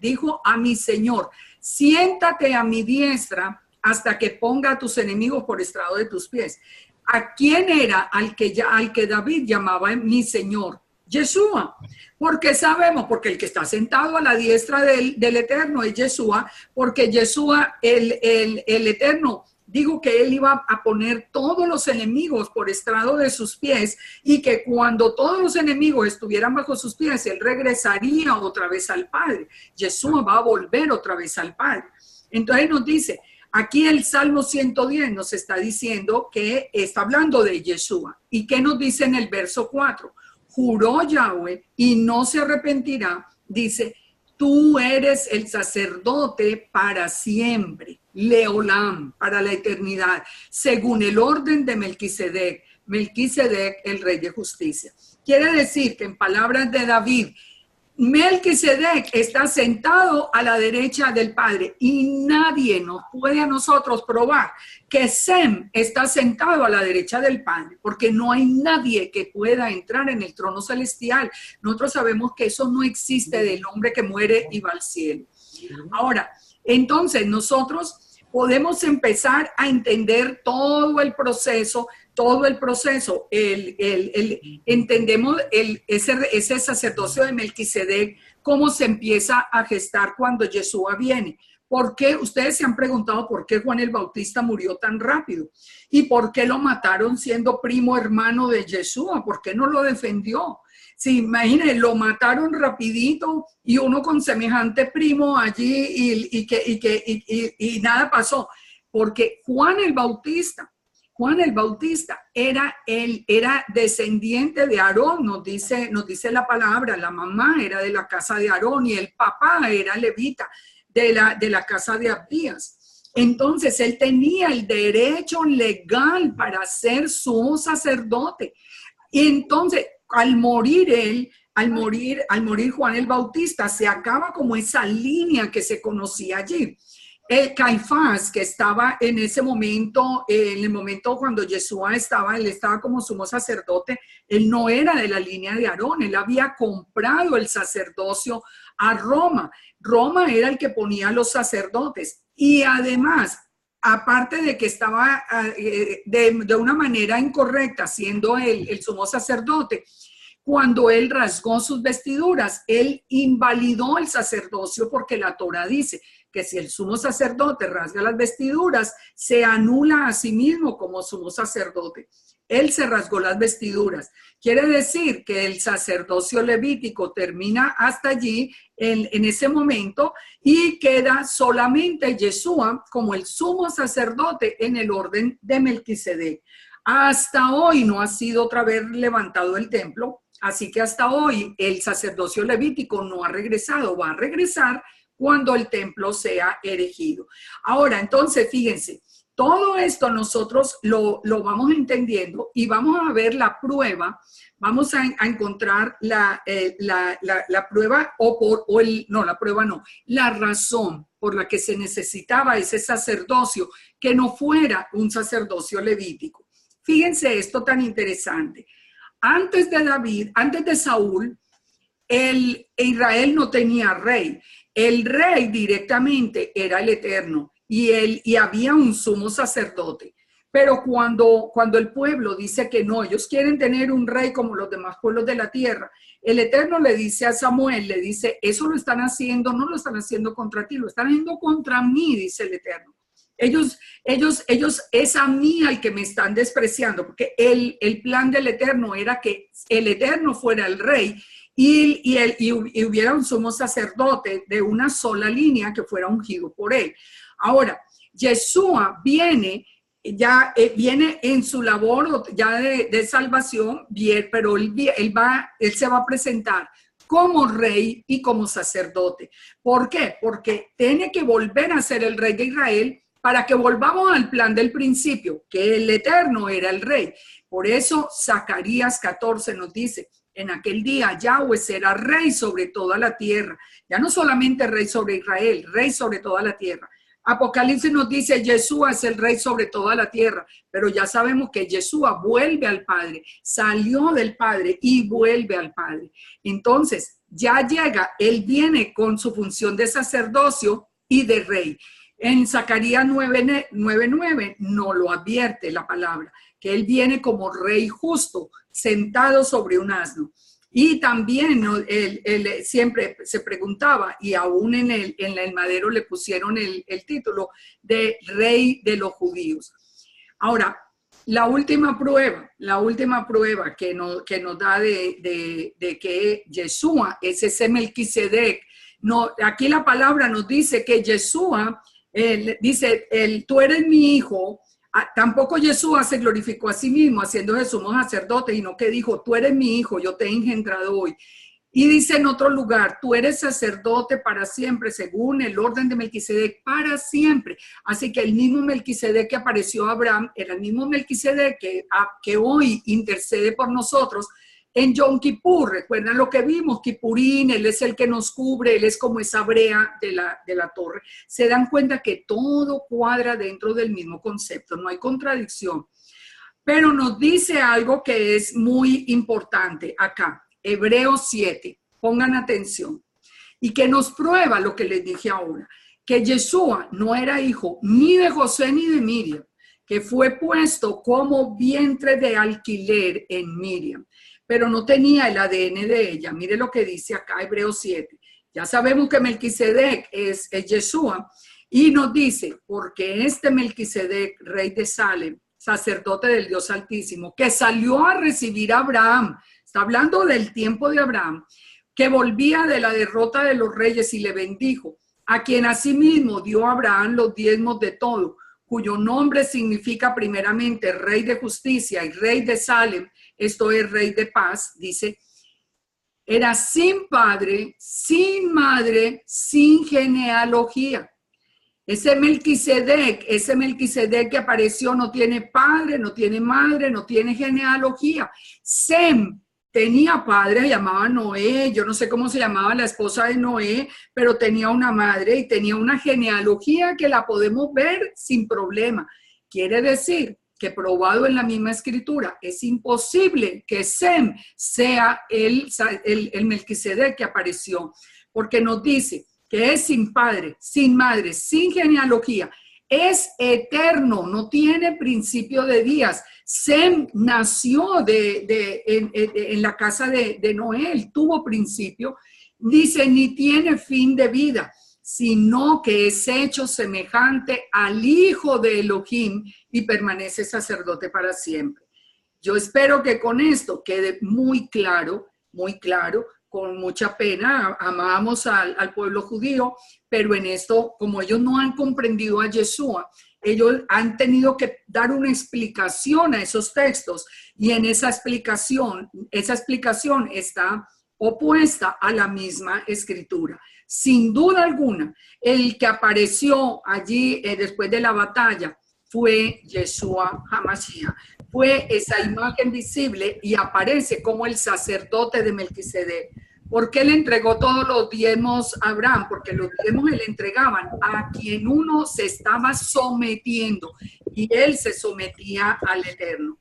dijo a mi Señor, siéntate a mi diestra hasta que ponga a tus enemigos por estrado de tus pies. ¿A quién era al que David llamaba mi Señor? Yeshua. Porque sabemos, porque el que está sentado a la diestra del Eterno es Yeshua, porque Yeshua, el Eterno, digo que él iba a poner todos los enemigos por estrado de sus pies, y que cuando todos los enemigos estuvieran bajo sus pies, él regresaría otra vez al Padre. Yeshua va a volver otra vez al Padre. Entonces nos dice, aquí el Salmo 110 nos está diciendo que está hablando de Yeshua. ¿Y qué nos dice en el verso 4? Juró Yahweh y no se arrepentirá, dice, tú eres el sacerdote para siempre, Leolam, para la eternidad, según el orden de Melquisedec, Melquisedec, el rey de justicia. Quiere decir que en palabras de David, Melquisedec está sentado a la derecha del Padre, y nadie nos puede a nosotros probar que Sem está sentado a la derecha del Padre, porque no hay nadie que pueda entrar en el trono celestial. Nosotros sabemos que eso no existe del hombre que muere y va al cielo. Ahora, entonces nosotros podemos empezar a entender todo el proceso. Entendemos ese sacerdocio de Melquisedec, cómo se empieza a gestar cuando Yeshua viene. ¿Por qué? Ustedes se han preguntado por qué Juan el Bautista murió tan rápido y por qué lo mataron siendo primo hermano de Yeshua. ¿Por qué no lo defendió? Sí, imagínense, lo mataron rapidito y uno con semejante primo allí y nada pasó. Porque Juan el Bautista era descendiente de Aarón, nos dice la palabra. La mamá era de la casa de Aarón y el papá era levita de la casa de Abdías. Entonces él tenía el derecho legal para ser sumo sacerdote. Y entonces al morir Juan el Bautista, se acaba como esa línea que se conocía allí. Caifás, que estaba en ese momento, en el momento cuando Yeshua él estaba como sumo sacerdote, él no era de la línea de Aarón, él había comprado el sacerdocio a Roma. Roma era el que ponía los sacerdotes, y además, aparte de que estaba de una manera incorrecta siendo el sumo sacerdote, cuando él rasgó sus vestiduras, él invalidó el sacerdocio, porque la Torá dice que si el sumo sacerdote rasga las vestiduras, se anula a sí mismo como sumo sacerdote. Él se rasgó las vestiduras. Quiere decir que el sacerdocio levítico termina hasta allí, en ese momento, y queda solamente Yeshua como el sumo sacerdote en el orden de Melquisedec. Hasta hoy no ha sido otra vez levantado el templo, así que hasta hoy el sacerdocio levítico no ha regresado, va a regresar cuando el templo sea erigido. Ahora, entonces, fíjense, Todo esto nosotros lo vamos entendiendo y vamos a ver la prueba, vamos a encontrar la prueba la razón por la que se necesitaba ese sacerdocio, que no fuera un sacerdocio levítico. Fíjense esto tan interesante. Antes de David, antes de Saúl, Israel no tenía rey. El rey directamente era el Eterno y había un sumo sacerdote. Pero cuando el pueblo dice que no, ellos quieren tener un rey como los demás pueblos de la tierra, el Eterno le dice a Samuel, le dice, eso lo están haciendo, no lo están haciendo contra ti, lo están haciendo contra mí, dice el Eterno. Ellos es a mí al que me están despreciando, porque el plan del Eterno era que el Eterno fuera el rey y hubiera un sumo sacerdote de una sola línea que fuera ungido por él. Ahora, Yeshua viene en su labor ya de salvación, pero él se va a presentar como rey y como sacerdote. ¿Por qué? Porque tiene que volver a ser el rey de Israel para que volvamos al plan del principio, que el Eterno era el rey. Por eso Zacarías 14 nos dice, en aquel día Yahweh será rey sobre toda la tierra. Ya no solamente rey sobre Israel, rey sobre toda la tierra. Apocalipsis nos dice, Yeshua es el rey sobre toda la tierra, pero ya sabemos que Yeshua vuelve al Padre, salió del Padre y vuelve al Padre. Entonces, ya llega, él viene con su función de sacerdocio y de rey. En Zacarías 9:9 no lo advierte la palabra, que él viene como rey justo, sentado sobre un asno. Y también él siempre se preguntaba, y aún en el madero le pusieron el título de rey de los judíos. Ahora, la última prueba que nos da de que Yeshua es ese Melquisedec. No, aquí la palabra nos dice que Yeshua dice, tú eres mi hijo. Tampoco Yeshua se glorificó a sí mismo haciéndose sumo sacerdote, sino que dijo, tú eres mi hijo, yo te he engendrado hoy. Y dice en otro lugar, tú eres sacerdote para siempre, según el orden de Melquisedec, para siempre. Así que el mismo Melquisedec que apareció a Abraham, era el mismo Melquisedec que hoy intercede por nosotros en Yom Kippur. Recuerdan lo que vimos, Kippurín, él es el que nos cubre, él es como esa brea de la torre. Se dan cuenta que todo cuadra dentro del mismo concepto, no hay contradicción. Pero nos dice algo que es muy importante acá, Hebreos 7, pongan atención, y que nos prueba lo que les dije ahora, que Yeshua no era hijo ni de José ni de Miriam, que fue puesto como vientre de alquiler en Miriam, pero no tenía el ADN de ella. Mire lo que dice acá Hebreos 7. Ya sabemos que Melquisedec es Yeshua, y nos dice, porque este Melquisedec, rey de Salem, sacerdote del Dios Altísimo, que salió a recibir a Abraham, está hablando del tiempo de Abraham, que volvía de la derrota de los reyes y le bendijo, a quien asimismo dio a Abraham los diezmos de todo, cuyo nombre significa primeramente rey de justicia y rey de Salem, esto es rey de paz, dice, era sin padre, sin madre, sin genealogía. Ese Melquisedec que apareció no tiene padre, no tiene madre, no tiene genealogía. Sem tenía padre, se llamaba Noé, yo no sé cómo se llamaba la esposa de Noé, pero tenía una madre y tenía una genealogía que la podemos ver sin problema. Quiere decir que probado en la misma escritura, es imposible que Sem sea el Melquisedec que apareció, porque nos dice que es sin padre, sin madre, sin genealogía, es eterno, no tiene principio de días. Sem nació en la casa de Noé, él tuvo principio, dice, ni tiene fin de vida, sino que es hecho semejante al Hijo de Elohim y permanece sacerdote para siempre. Yo espero que con esto quede muy claro, con mucha pena, amamos al pueblo judío, pero en esto, como ellos no han comprendido a Yeshua, ellos han tenido que dar una explicación a esos textos, y en esa explicación está opuesta a la misma escritura. Sin duda alguna, el que apareció allí después de la batalla fue Yeshua HaMashiach. Fue esa imagen visible y aparece como el sacerdote de Melquisedec. ¿Por qué le entregó todos los diezmos a Abraham? Porque los diezmos le entregaban a quien uno se estaba sometiendo y él se sometía al Eterno.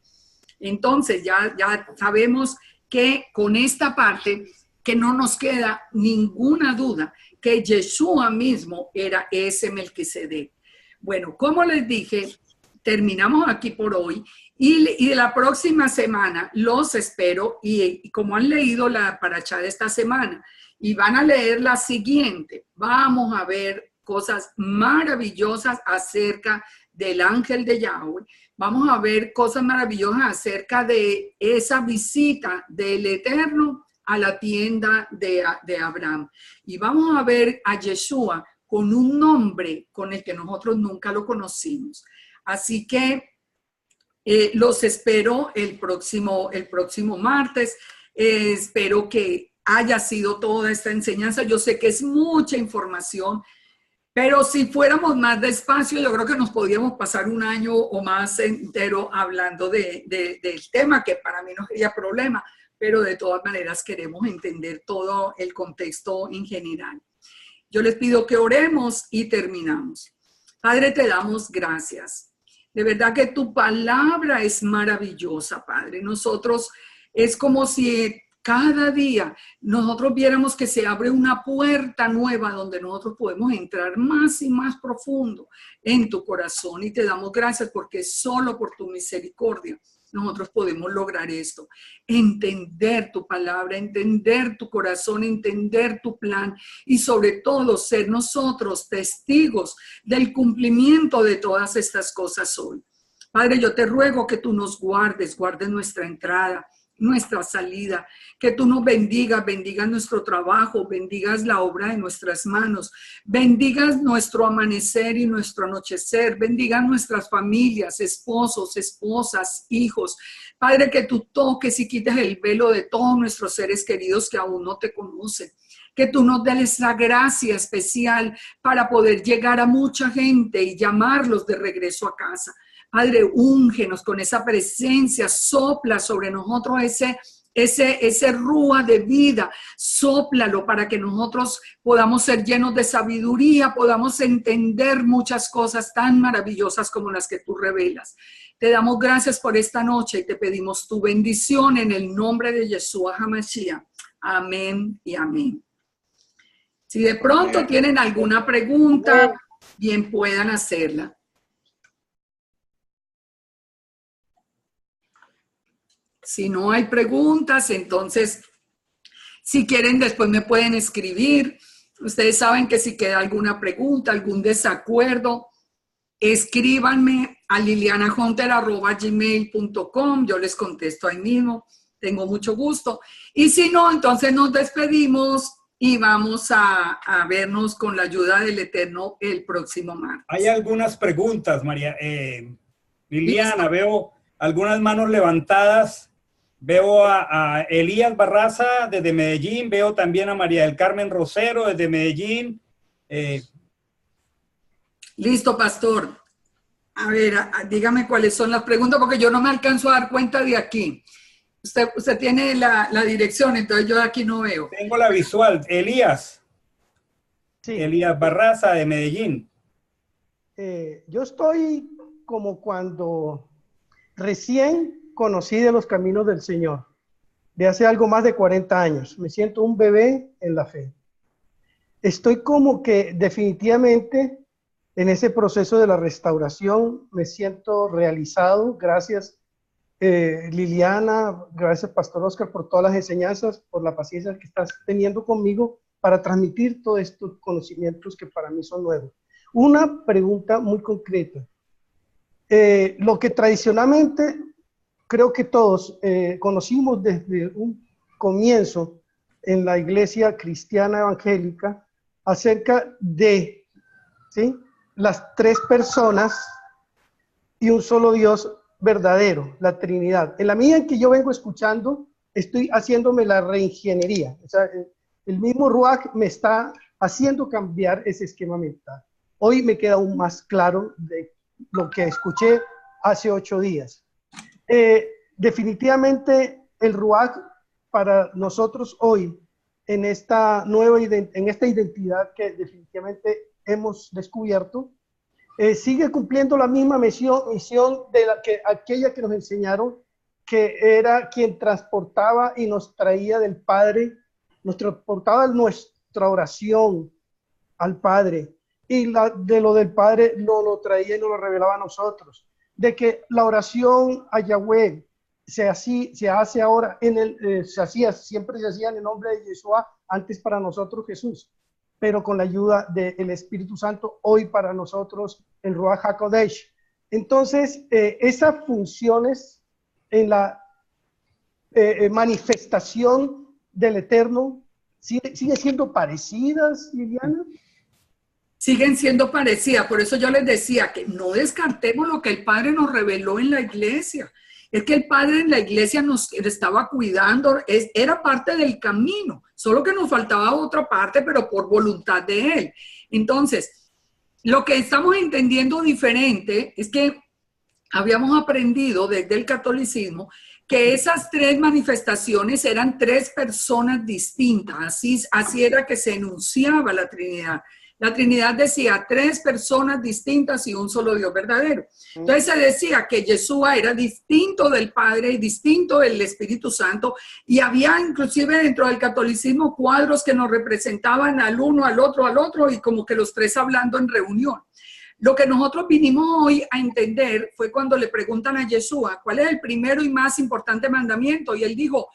Entonces ya sabemos que con esta parte que no nos queda ninguna duda que Yeshua mismo era ese Melquisedec. Bueno, como les dije, terminamos aquí por hoy y de la próxima semana los espero y como han leído la parashá de esta semana y van a leer la siguiente, vamos a ver cosas maravillosas acerca del ángel de Yahweh. Vamos a ver cosas maravillosas acerca de esa visita del Eterno a la tienda de Abraham. Y vamos a ver a Yeshua con un nombre con el que nosotros nunca lo conocimos. Así que los espero el próximo martes. Espero que haya sido toda esta enseñanza. Yo sé que es mucha información, pero si fuéramos más despacio, yo creo que nos podríamos pasar un año o más entero hablando del tema, que para mí no sería problema, pero de todas maneras queremos entender todo el contexto en general. Yo les pido que oremos y terminamos. Padre, te damos gracias. De verdad que tu palabra es maravillosa, Padre. Nosotros es como si cada día nosotros viéramos que se abre una puerta nueva donde nosotros podemos entrar más y más profundo en tu corazón y te damos gracias porque solo por tu misericordia nosotros podemos lograr esto, entender tu palabra, entender tu corazón, entender tu plan y sobre todo ser nosotros testigos del cumplimiento de todas estas cosas hoy. Padre, yo te ruego que tú nos guardes nuestra entrada, nuestra salida, que tú nos bendigas nuestro trabajo, bendigas la obra de nuestras manos, bendigas nuestro amanecer y nuestro anochecer, bendigas nuestras familias, esposos, esposas, hijos. Padre, que tú toques y quites el velo de todos nuestros seres queridos que aún no te conocen. Que tú nos des la gracia especial para poder llegar a mucha gente y llamarlos de regreso a casa. Padre, úngenos con esa presencia, sopla sobre nosotros ese rúa de vida, sóplalo para que nosotros podamos ser llenos de sabiduría, podamos entender muchas cosas tan maravillosas como las que tú revelas. Te damos gracias por esta noche y te pedimos tu bendición en el nombre de Yeshua HaMashiach. Amén y amén. Si de pronto tienen alguna pregunta, bien puedan hacerla. Si no hay preguntas, entonces, si quieren, después me pueden escribir. Ustedes saben que si queda alguna pregunta, algún desacuerdo, escríbanme a lilianahunter@gmail.com. Yo les contesto ahí mismo. Tengo mucho gusto. Y si no, entonces nos despedimos y vamos a vernos con la ayuda del Eterno el próximo martes.
Hay algunas preguntas, María. Liliana, ¿listo? Veo algunas manos levantadas. Veo a Elías Barraza desde Medellín, veo también a María del Carmen Rosero desde Medellín.
Listo, pastor. A ver, dígame cuáles son las preguntas, porque yo no me alcanzo a dar cuenta de aquí. Usted tiene la dirección, entonces yo de aquí no veo.
Tengo la visual. Elías. Sí. Elías Barraza de Medellín.
Yo estoy como cuando recién conocí de los caminos del Señor, de hace algo más de 40 años. Me siento un bebé en la fe. Estoy como que definitivamente en ese proceso de la restauración me siento realizado. Gracias Liliana, gracias Pastor Oscar por todas las enseñanzas, por la paciencia que estás teniendo conmigo para transmitir todos estos conocimientos que para mí son nuevos. Una pregunta muy concreta. Lo que tradicionalmente creo que todos conocimos desde un comienzo en la iglesia cristiana evangélica acerca de, ¿sí?, las tres personas y un solo Dios verdadero, la Trinidad. En la medida en que yo vengo escuchando, estoy haciéndome la reingeniería. O sea, el mismo Ruach me está haciendo cambiar ese esquema mental. Hoy me queda aún más claro de lo que escuché hace 8 días. Definitivamente el Ruach para nosotros hoy, en esta identidad que definitivamente hemos descubierto, sigue cumpliendo la misma misión de aquella que nos enseñaron, que era quien transportaba y nos traía del Padre, nos transportaba nuestra oración al Padre, y de lo del Padre nos lo traía y nos lo revelaba a nosotros, de que la oración a Yahweh se hace ahora siempre se hacía en el nombre de Yeshua, antes para nosotros Jesús, pero con la ayuda del Espíritu Santo, hoy para nosotros el Ruach HaKodesh. Entonces, esas funciones en la manifestación del Eterno, ¿sigue siendo parecidas, Liliana?
Siguen siendo parecidas, por eso yo les decía que no descartemos lo que el Padre nos reveló en la iglesia. Es que el Padre en la iglesia nos estaba cuidando, era parte del camino, solo que nos faltaba otra parte, pero por voluntad de Él. Entonces, lo que estamos entendiendo diferente es que habíamos aprendido desde el catolicismo que esas 3 manifestaciones eran 3 personas distintas, así era que se enunciaba la Trinidad. La Trinidad decía 3 personas distintas y un solo Dios verdadero. Entonces se decía que Yeshua era distinto del Padre y distinto del Espíritu Santo, y había inclusive dentro del catolicismo cuadros que nos representaban al uno, al otro, y como que los 3 hablando en reunión. Lo que nosotros vinimos hoy a entender fue cuando le preguntan a Yeshua, ¿cuál es el primero y más importante mandamiento? Y él dijo,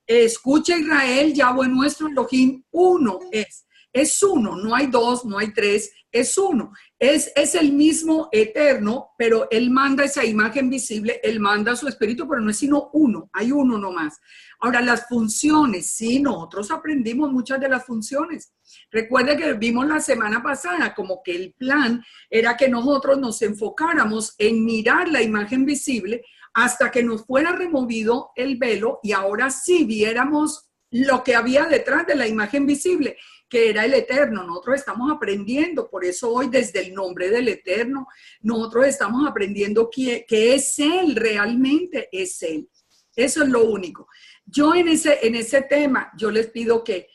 escucha Israel, Yahweh nuestro Elohim, uno es. Es uno, no hay 2, no hay 3, es uno. Es el mismo eterno, pero Él manda esa imagen visible, Él manda su espíritu, pero no es sino uno, hay uno nomás. Ahora, las funciones, sí, nosotros aprendimos muchas de las funciones. Recuerde que vimos la semana pasada como que el plan era que nosotros nos enfocáramos en mirar la imagen visible hasta que nos fuera removido el velo y ahora sí viéramos lo que había detrás de la imagen visible, que era el Eterno. Nosotros estamos aprendiendo, por eso hoy desde el nombre del Eterno, nosotros estamos aprendiendo que es Él, realmente es Él. Eso es lo único. Yo en ese tema, yo les pido que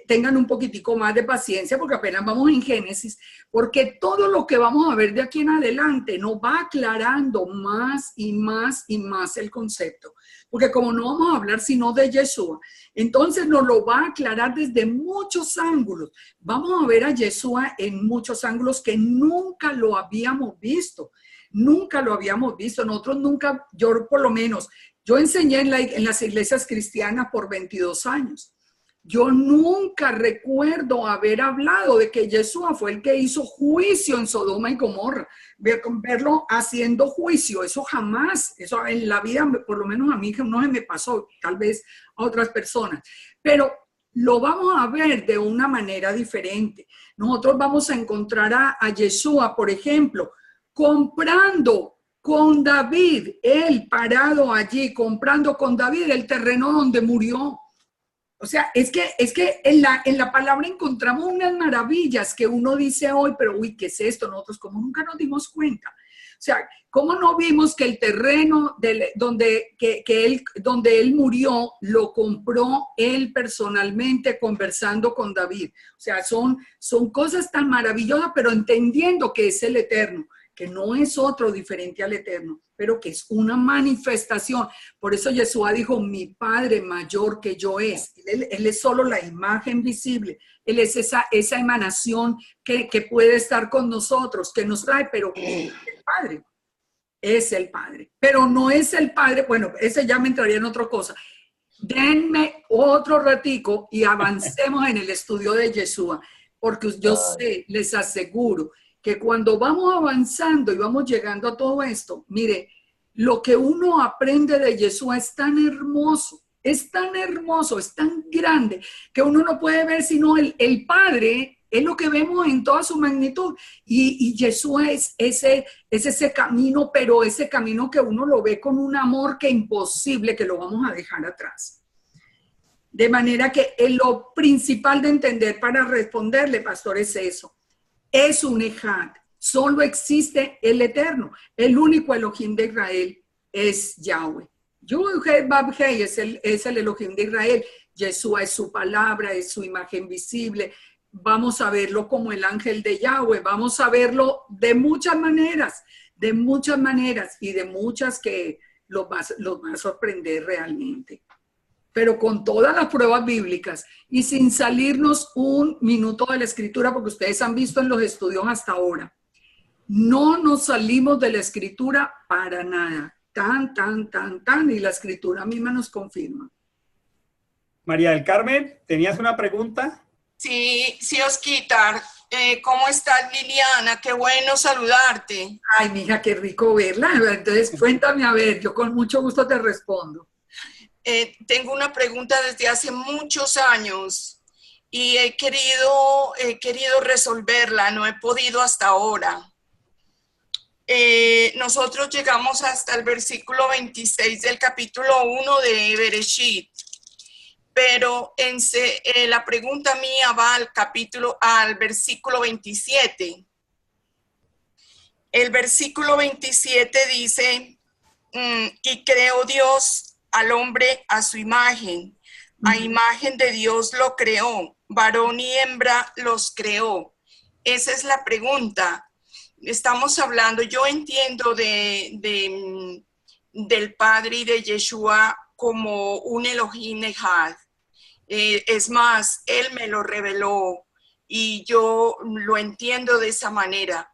tengan un poquitico más de paciencia porque apenas vamos en Génesis, porque todo lo que vamos a ver de aquí en adelante nos va aclarando más y más y más el concepto. Porque como no vamos a hablar sino de Yeshua, entonces nos lo va a aclarar desde muchos ángulos. Vamos a ver a Yeshua en muchos ángulos que nunca lo habíamos visto. Nunca lo habíamos visto. Nosotros nunca, yo por lo menos, yo enseñé en las iglesias cristianas por 22 años. Yo nunca recuerdo haber hablado de que Yeshua fue el que hizo juicio en Sodoma y Gomorra. Verlo haciendo juicio, eso jamás, eso en la vida, por lo menos a mí no se me pasó, tal vez a otras personas. Pero lo vamos a ver de una manera diferente. Nosotros vamos a encontrar a Yeshua, por ejemplo, comprando con David, él parado allí, comprando con David el terreno donde murió. O sea, es que en la palabra encontramos unas maravillas que uno dice hoy, pero uy, ¿qué es esto? Nosotros como nunca nos dimos cuenta. O sea, ¿cómo no vimos que el terreno donde él murió lo compró él personalmente conversando con David? O sea, son cosas tan maravillosas, pero entendiendo que es el Eterno, que no es otro diferente al Eterno, pero que es una manifestación. Por eso Yeshua dijo, mi Padre mayor que yo es. Él es solo la imagen visible. Él es esa emanación que puede estar con nosotros, que nos trae, pero es el Padre. Es el Padre. Pero no es el Padre, bueno, ese ya me entraría en otra cosa. Denme otro ratico y avancemos en el estudio de Yeshua, porque yo sé, les aseguro, que cuando vamos avanzando y vamos llegando a todo esto, mire, lo que uno aprende de Yeshua es tan hermoso, es tan grande, que uno no puede ver sino el Padre, es lo que vemos en toda su magnitud. Y Yeshua es ese camino, pero ese camino que uno lo ve con un amor que imposible que lo vamos a dejar atrás. De manera que lo principal de entender para responderle, pastor, es eso. Es un ejad, Solo existe el Eterno. El único Elohim de Israel es Yahweh. Yud-Heh-Vav-Heh es el Elohim de Israel. Yeshua es su palabra, es su imagen visible. Vamos a verlo como el ángel de Yahweh. Vamos a verlo de muchas maneras y de muchas que los va a sorprender realmente. Pero con todas las pruebas bíblicas y sin salirnos un minuto de la escritura, porque ustedes han visto en los estudios hasta ahora, no nos salimos de la escritura para nada. Y la escritura misma nos confirma.
María del Carmen, ¿tenías una pregunta?
Sí, Osquitar. ¿Cómo estás, Liliana? Qué bueno saludarte.
Ay, mija, qué rico verla. Entonces, cuéntame, a ver, yo con mucho gusto te respondo.
Tengo una pregunta desde hace muchos años y he querido resolverla, no he podido hasta ahora. Nosotros llegamos hasta el versículo 26 del capítulo 1 de Bereshit, pero la pregunta mía va al versículo 27. El versículo 27 dice, y creó Dios al hombre a su imagen, a imagen de Dios lo creó, varón y hembra los creó. Esa es la pregunta. Estamos hablando, yo entiendo del Padre y de Yeshua como un Elohim Echad. Es más, Él me lo reveló y yo lo entiendo de esa manera.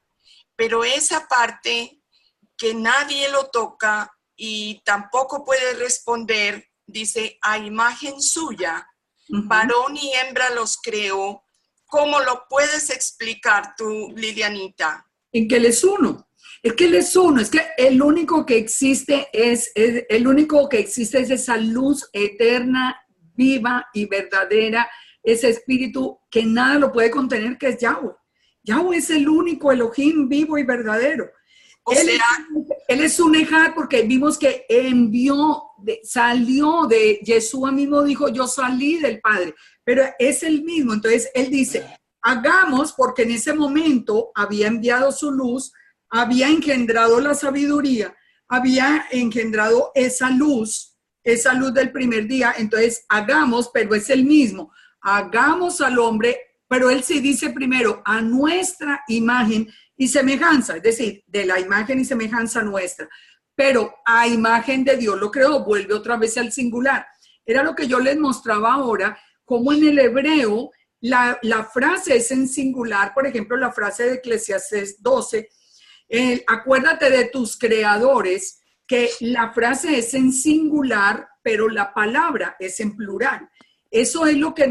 Pero esa parte que nadie lo toca y tampoco puede responder, dice, a imagen suya, varón y hembra los creó. ¿Cómo lo puedes explicar tú, Lilianita?
En que Él es uno. Es que Él es uno, es que el único que existe es esa luz eterna, viva y verdadera, ese espíritu que nada lo puede contener, que es Yahweh. Yahweh es el único Elohim vivo y verdadero. Él es un Echad porque vimos que salió de Yeshua mismo, dijo, yo salí del Padre, pero es el mismo. Entonces Él dice, hagamos, porque en ese momento había enviado su luz, había engendrado la sabiduría, había engendrado esa luz del primer día. Entonces hagamos, pero es el mismo, hagamos al hombre, pero Él sí dice primero, a nuestra imagen y semejanza, es decir, de la imagen y semejanza nuestra, pero a imagen de Dios lo creó, vuelve otra vez al singular. Era lo que yo les mostraba ahora, como en el hebreo la frase es en singular. Por ejemplo, la frase de Eclesiastés 12, acuérdate de tus creadores, que la frase es en singular, pero la palabra es en plural. Eso es lo que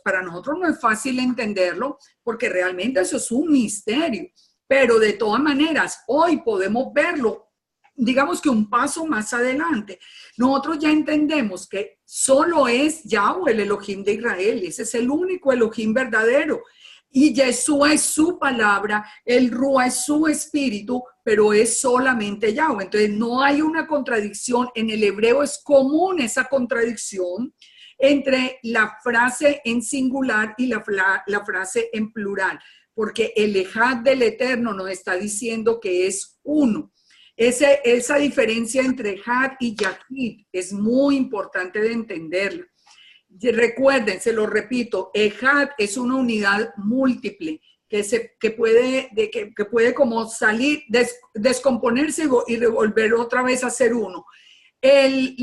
para nosotros no es fácil entenderlo, porque realmente eso es un misterio. Pero de todas maneras, hoy podemos verlo, digamos que un paso más adelante. Nosotros ya entendemos que solo es Yahweh el Elohim de Israel, y ese es el único Elohim verdadero. Y Yeshua es su palabra, el Ruah es su espíritu, pero es solamente Yahweh. Entonces no hay una contradicción. En el hebreo es común esa contradicción entre la frase en singular y la frase en plural, porque el Echad del Eterno nos está diciendo que es uno. Esa diferencia entre Echad y Yahid es muy importante de entenderla. Recuerden, se lo repito, Echad es una unidad múltiple que puede como salir, descomponerse y revolver otra vez a ser uno. El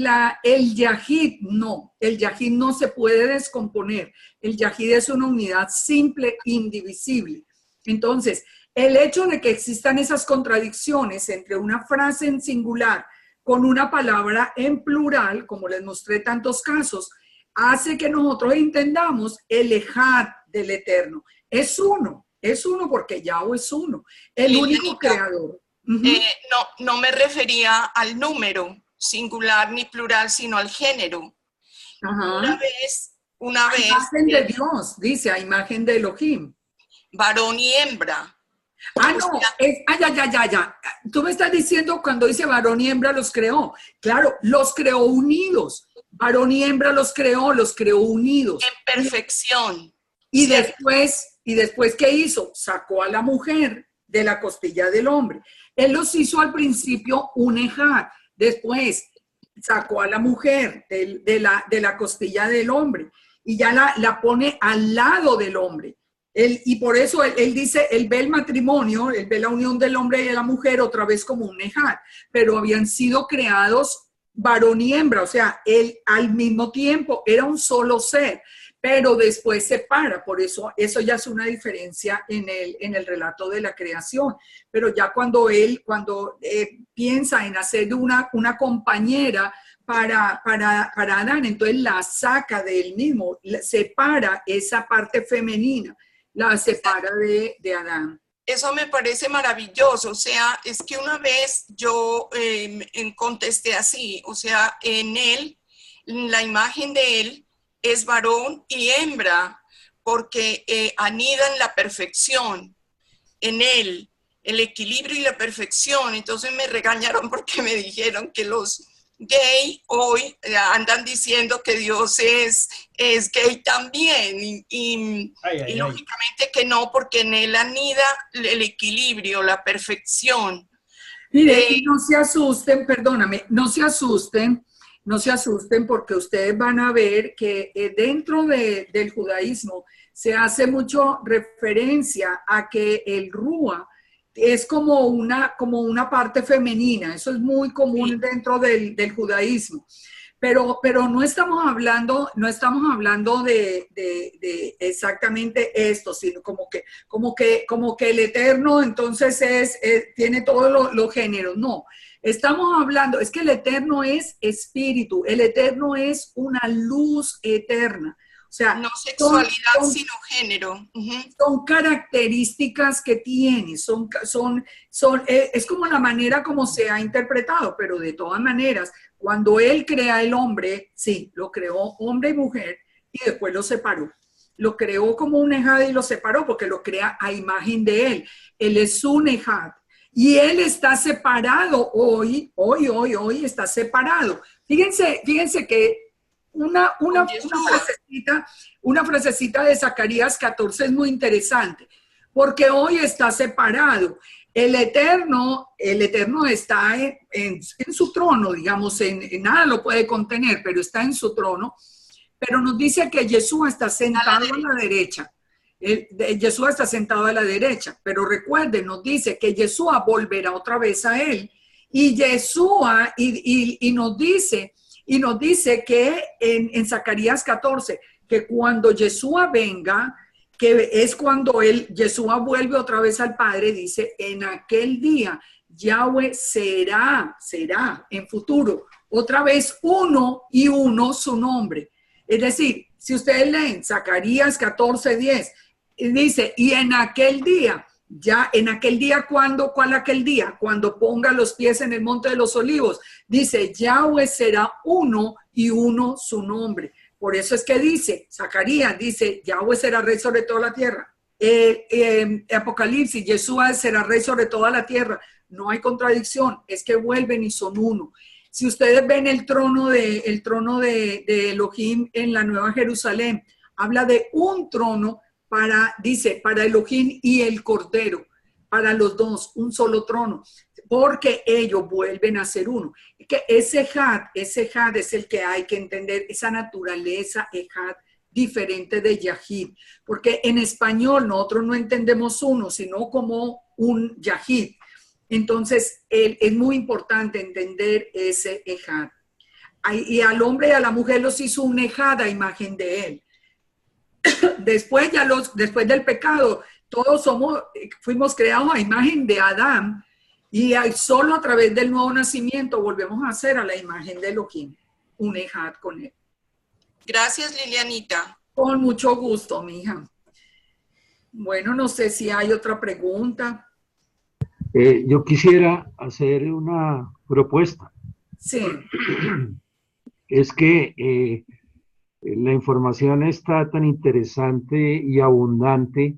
Yahid no, el Yahid no se puede descomponer. El Yahid es una unidad simple, indivisible. Entonces, el hecho de que existan esas contradicciones entre una frase en singular con una palabra en plural, como les mostré tantos casos, hace que nosotros entendamos el Echad del Eterno. Es uno porque Yahweh es uno, el único creador.
No me refería al número singular ni plural, sino al género. Una vez. A
imagen de Dios, dice, a imagen de Elohim.
Varón y hembra.
Ya. Tú me estás diciendo cuando dice varón y hembra los creó. Claro, los creó unidos. Varón y hembra los creó unidos.
En perfección.
Y después, ¿qué hizo? Sacó a la mujer de la costilla del hombre. Él los hizo al principio un ejad, después sacó a la mujer de la costilla del hombre y ya la pone al lado del hombre. Y por eso él dice, él ve el matrimonio, él ve la unión del hombre y de la mujer otra vez como un ejad, pero habían sido creados varón y hembra, o sea, él al mismo tiempo era un solo ser, pero después se separa, por eso ya es una diferencia en el relato de la creación. Pero ya cuando piensa en hacer una compañera para Adán, entonces la saca de él mismo, separa esa parte femenina, la separa de Adán.
Eso me parece maravilloso, o sea, es que una vez yo contesté así, o sea, en él, la imagen de él es varón y hembra, porque anidan la perfección en él, el equilibrio y la perfección. Entonces me regañaron porque me dijeron que los gay hoy andan diciendo que Dios es gay también y lógicamente que no, porque en él anida el equilibrio, la perfección.
Mire, y no se asusten, perdóname, no se asusten porque ustedes van a ver que dentro del judaísmo se hace mucho referencia a que el Rúa es como una parte femenina. Eso es muy común dentro del judaísmo. Pero no estamos hablando de exactamente esto, sino como que el Eterno entonces tiene todos los géneros. No, estamos hablando, es que el Eterno es espíritu, el Eterno es una luz eterna. O sea,
no sexualidad, sino género.
Son características que tiene, es como la manera como se ha interpretado, pero de todas maneras, cuando él crea el hombre, sí, lo creó hombre y mujer y después lo separó. Lo creó como un ejad y lo separó porque lo crea a imagen de él. Él es un ejad y él está separado hoy está separado. Fíjense que una frasecita de Zacarías 14 es muy interesante, porque hoy está separado. El Eterno está en su trono, digamos, en nada lo puede contener, pero está en su trono. Pero nos dice que Yeshua está sentado a la derecha. Yeshua está sentado a la derecha, pero recuerden, nos dice que Yeshua volverá otra vez a él. Y Yeshua, y nos dice que en Zacarías 14, que cuando Yeshua venga, que es cuando Yeshua vuelve otra vez al Padre, dice, en aquel día Yahweh será en futuro, otra vez uno y uno su nombre. Es decir, si ustedes leen Zacarías 14:10, dice, y en aquel día, ¿cuál aquel día? Cuando ponga los pies en el monte de los olivos, dice, Yahweh será uno y uno su nombre. Por eso es que dice, Zacarías dice, Yahweh será rey sobre toda la tierra. Apocalipsis, Yeshua será rey sobre toda la tierra. No hay contradicción, es que vuelven y son uno. Si ustedes ven el trono de Elohim en la Nueva Jerusalén, habla de un trono para Elohim y el Cordero, para los dos, un solo trono, porque ellos vuelven a ser uno. Que ese Had es el que hay que entender, esa naturaleza Ejad diferente de Yahid, porque en español nosotros no entendemos uno, sino como un Yahid. Entonces, es muy importante entender ese Ejad. Y al hombre y a la mujer los hizo un Ejad a imagen de él. Después del pecado, todos fuimos creados a imagen de Adán, y solo a través del nuevo nacimiento volvemos a ser a la imagen de Elohim, un Ejad con él.
Gracias, Lilianita.
Con mucho gusto, mija. Bueno, no sé si hay otra pregunta.
Yo quisiera hacer una propuesta.
Sí.
Es que la información está tan interesante y abundante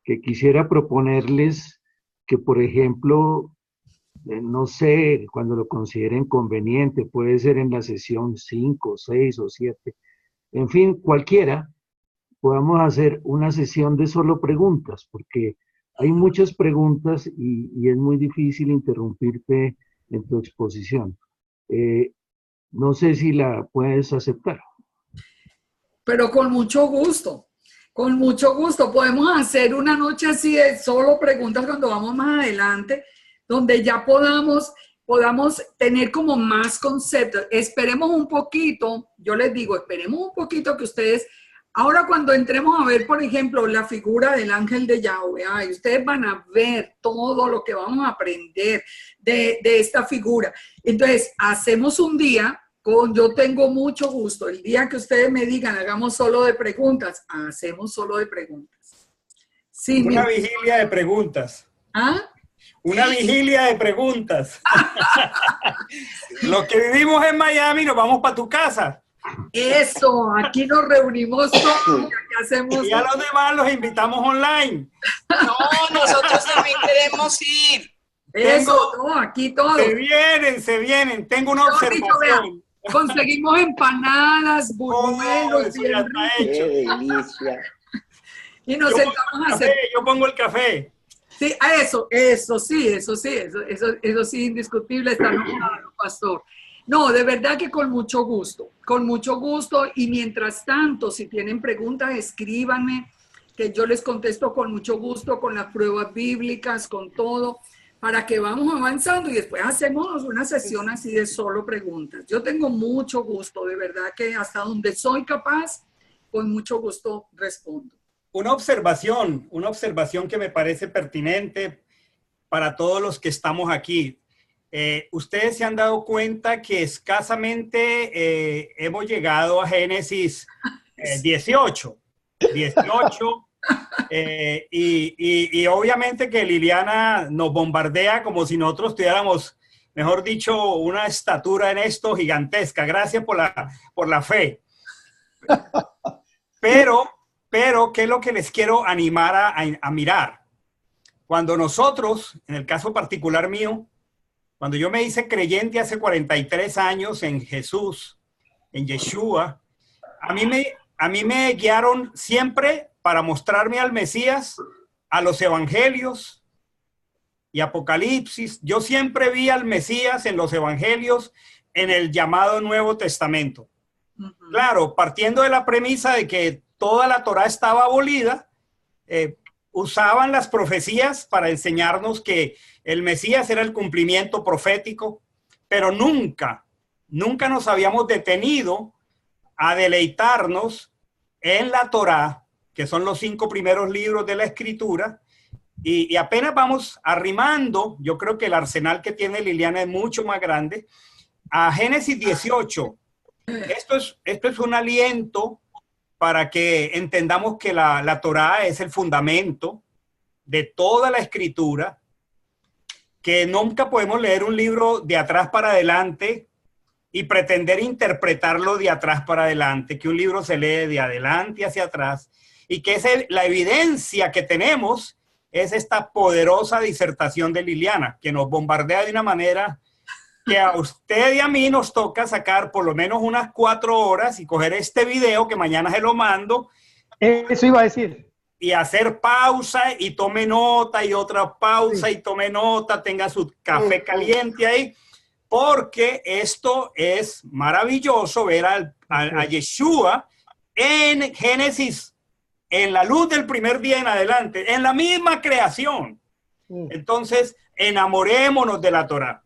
que quisiera proponerles que, por ejemplo, no sé, cuando lo consideren conveniente, puede ser en la sesión 5, 6 o 7, en fin, cualquiera, podamos hacer una sesión de solo preguntas, porque hay muchas preguntas y es muy difícil interrumpirte en tu exposición. No sé si la puedes aceptar.
Pero con mucho gusto. Con mucho gusto. Podemos hacer una noche así de solo preguntas cuando vamos más adelante, donde ya podamos tener como más conceptos. Esperemos un poquito, yo les digo, esperemos un poquito que ustedes, ahora cuando entremos a ver, por ejemplo, la figura del ángel de Yahweh, ay, ustedes van a ver todo lo que vamos a aprender de esta figura. Entonces, hacemos un día. Yo tengo mucho gusto. El día que ustedes me digan, hagamos solo de preguntas, hacemos solo de preguntas. Sí,
una vigilia de preguntas.
¿Ah?
Una vigilia de preguntas. Los que vivimos en Miami nos vamos para tu casa.
Eso, aquí nos reunimos todos. Aquí hacemos...
Y a los demás los invitamos online.
No, nosotros también queremos ir.
Eso, no, aquí todos.
Se vienen. Tengo una observación.
Conseguimos empanadas, buñuelos, bien ricos.
¡Qué delicia!
Y nos sentamos a hacer.
Yo pongo el café.
Sí, eso sí, indiscutible, está nombrado, pastor. No, de verdad que con mucho gusto, y mientras tanto, si tienen preguntas, escríbanme, que yo les contesto con mucho gusto, con las pruebas bíblicas, con todo, para que vamos avanzando y después hacemos una sesión así de solo preguntas. Yo tengo mucho gusto, de verdad que hasta donde soy capaz, con mucho gusto respondo.
Una observación que me parece pertinente para todos los que estamos aquí. Ustedes se han dado cuenta que escasamente hemos llegado a Génesis 18. Y obviamente que Liliana nos bombardea como si nosotros tuviéramos, mejor dicho, una estatura en esto gigantesca. Gracias por la fe. Pero, ¿qué es lo que les quiero animar a mirar? Cuando nosotros, en el caso particular mío, cuando yo me hice creyente hace 43 años en Jesús, en Yeshua, a mí me guiaron siempre para mostrarme al Mesías, a los evangelios y Apocalipsis. Yo siempre vi al Mesías en los evangelios, en el llamado Nuevo Testamento. Claro, partiendo de la premisa de que toda la Torá estaba abolida, usaban las profecías para enseñarnos que el Mesías era el cumplimiento profético, pero nunca nos habíamos detenido a deleitarnos en la Torá, que son los 5 primeros libros de la Escritura, y apenas vamos arrimando, yo creo que el arsenal que tiene Liliana es mucho más grande, a Génesis 18. Esto es un aliento para que entendamos que la Torá es el fundamento de toda la Escritura, que nunca podemos leer un libro de atrás para adelante y pretender interpretarlo de atrás para adelante, que un libro se lee de adelante hacia atrás, y que la evidencia que tenemos es esta poderosa disertación de Liliana, que nos bombardea de una manera que a usted y a mí nos toca sacar por lo menos unas 4 horas y coger este video que mañana se lo mando.
Eso iba a decir.
Y hacer pausa y tome nota y otra pausa y tome nota, tenga su café caliente ahí, porque esto es maravilloso ver a Yeshua en Génesis, en la luz del primer día en adelante, en la misma creación. Entonces, enamorémonos de la Torá.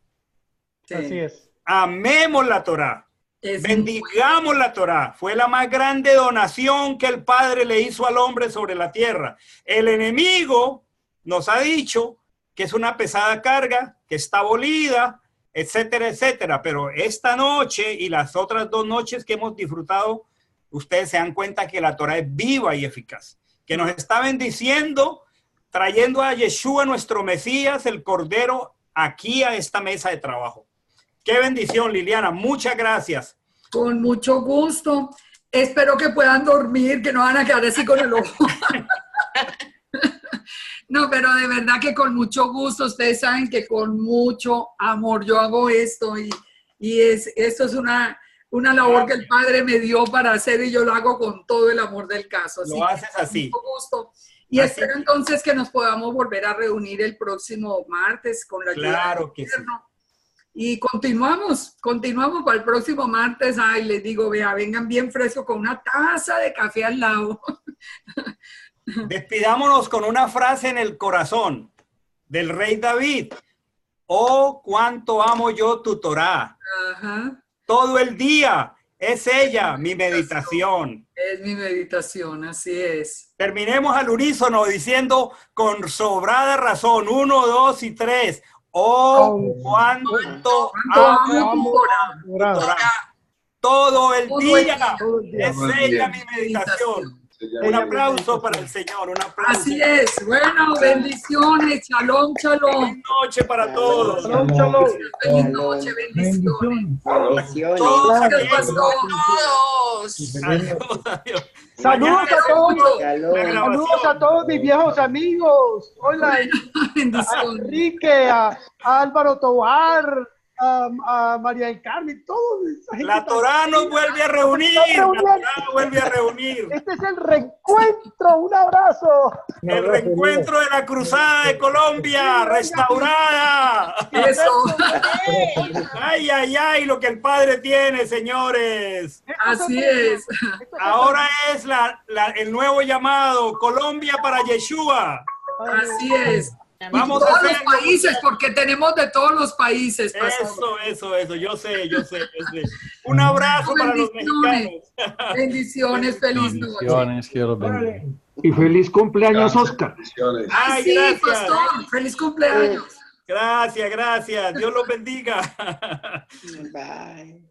Sí. Así es.
Amemos la Torá. Bendigamos la Torá. Fue la más grande donación que el Padre le hizo al hombre sobre la tierra. El enemigo nos ha dicho que es una pesada carga, que está abolida, etcétera, etcétera. Pero esta noche y las otras 2 noches que hemos disfrutado, ustedes se dan cuenta que la Torá es viva y eficaz, que nos está bendiciendo, trayendo a Yeshua, nuestro Mesías, el Cordero, aquí a esta mesa de trabajo. Qué bendición, Liliana. Muchas gracias.
Con mucho gusto. Espero que puedan dormir, que no van a quedar así con el ojo. No, pero de verdad que con mucho gusto. Ustedes saben que con mucho amor yo hago esto y esto es una labor que el Padre me dio para hacer y yo lo hago con todo el amor del caso.
Lo haces así.
Con mucho gusto. Y espero entonces que nos podamos volver a reunir el próximo martes con la ayuda del gobierno. Y continuamos para el próximo martes. Ay, les digo, vea, vengan bien fresco con una taza de café al lado.
Despidámonos con una frase en el corazón del rey David. Oh, cuánto amo yo tu Torá.
Ajá.
Todo el día es ella mi meditación.
Es mi meditación, así es.
Terminemos al unísono diciendo con sobrada razón, 1, 2 y 3. Oh, cuánto amo tu Torá. Todo el día es ella mi meditación. Un aplauso para el Señor, un aplauso.
Así es. Bueno, bendiciones. Shalom, shalom.
Feliz noche para todos.
Shalom, shalom.
Feliz noche, bendiciones.
Todos aquí.
Saludos a todos. Saludos a todos mis viejos amigos. Hola, a Enrique, a Álvaro Tovar, a María del Carmen, todos.
La Torá nos vuelve a reunir. La Torá vuelve a reunir.
Este es el reencuentro. Un abrazo.
El reencuentro de la Cruzada de Colombia, restaurada.
Eso.
Ay, ay, ay, lo que el Padre tiene, señores.
Así es.
Ahora es el nuevo llamado, Colombia para Yeshua.
Así es.
Vamos
todos
a hacer
los países, porque tenemos de todos los países.
Eso, yo sé. Un abrazo para los mexicanos.
Bendiciones, feliz noche.
Bendiciones, que Dios los bendiga.
Y feliz cumpleaños, Oscar.
Ay,
sí,
gracias.
pastor, feliz cumpleaños.
Gracias. Dios los bendiga.
Bye.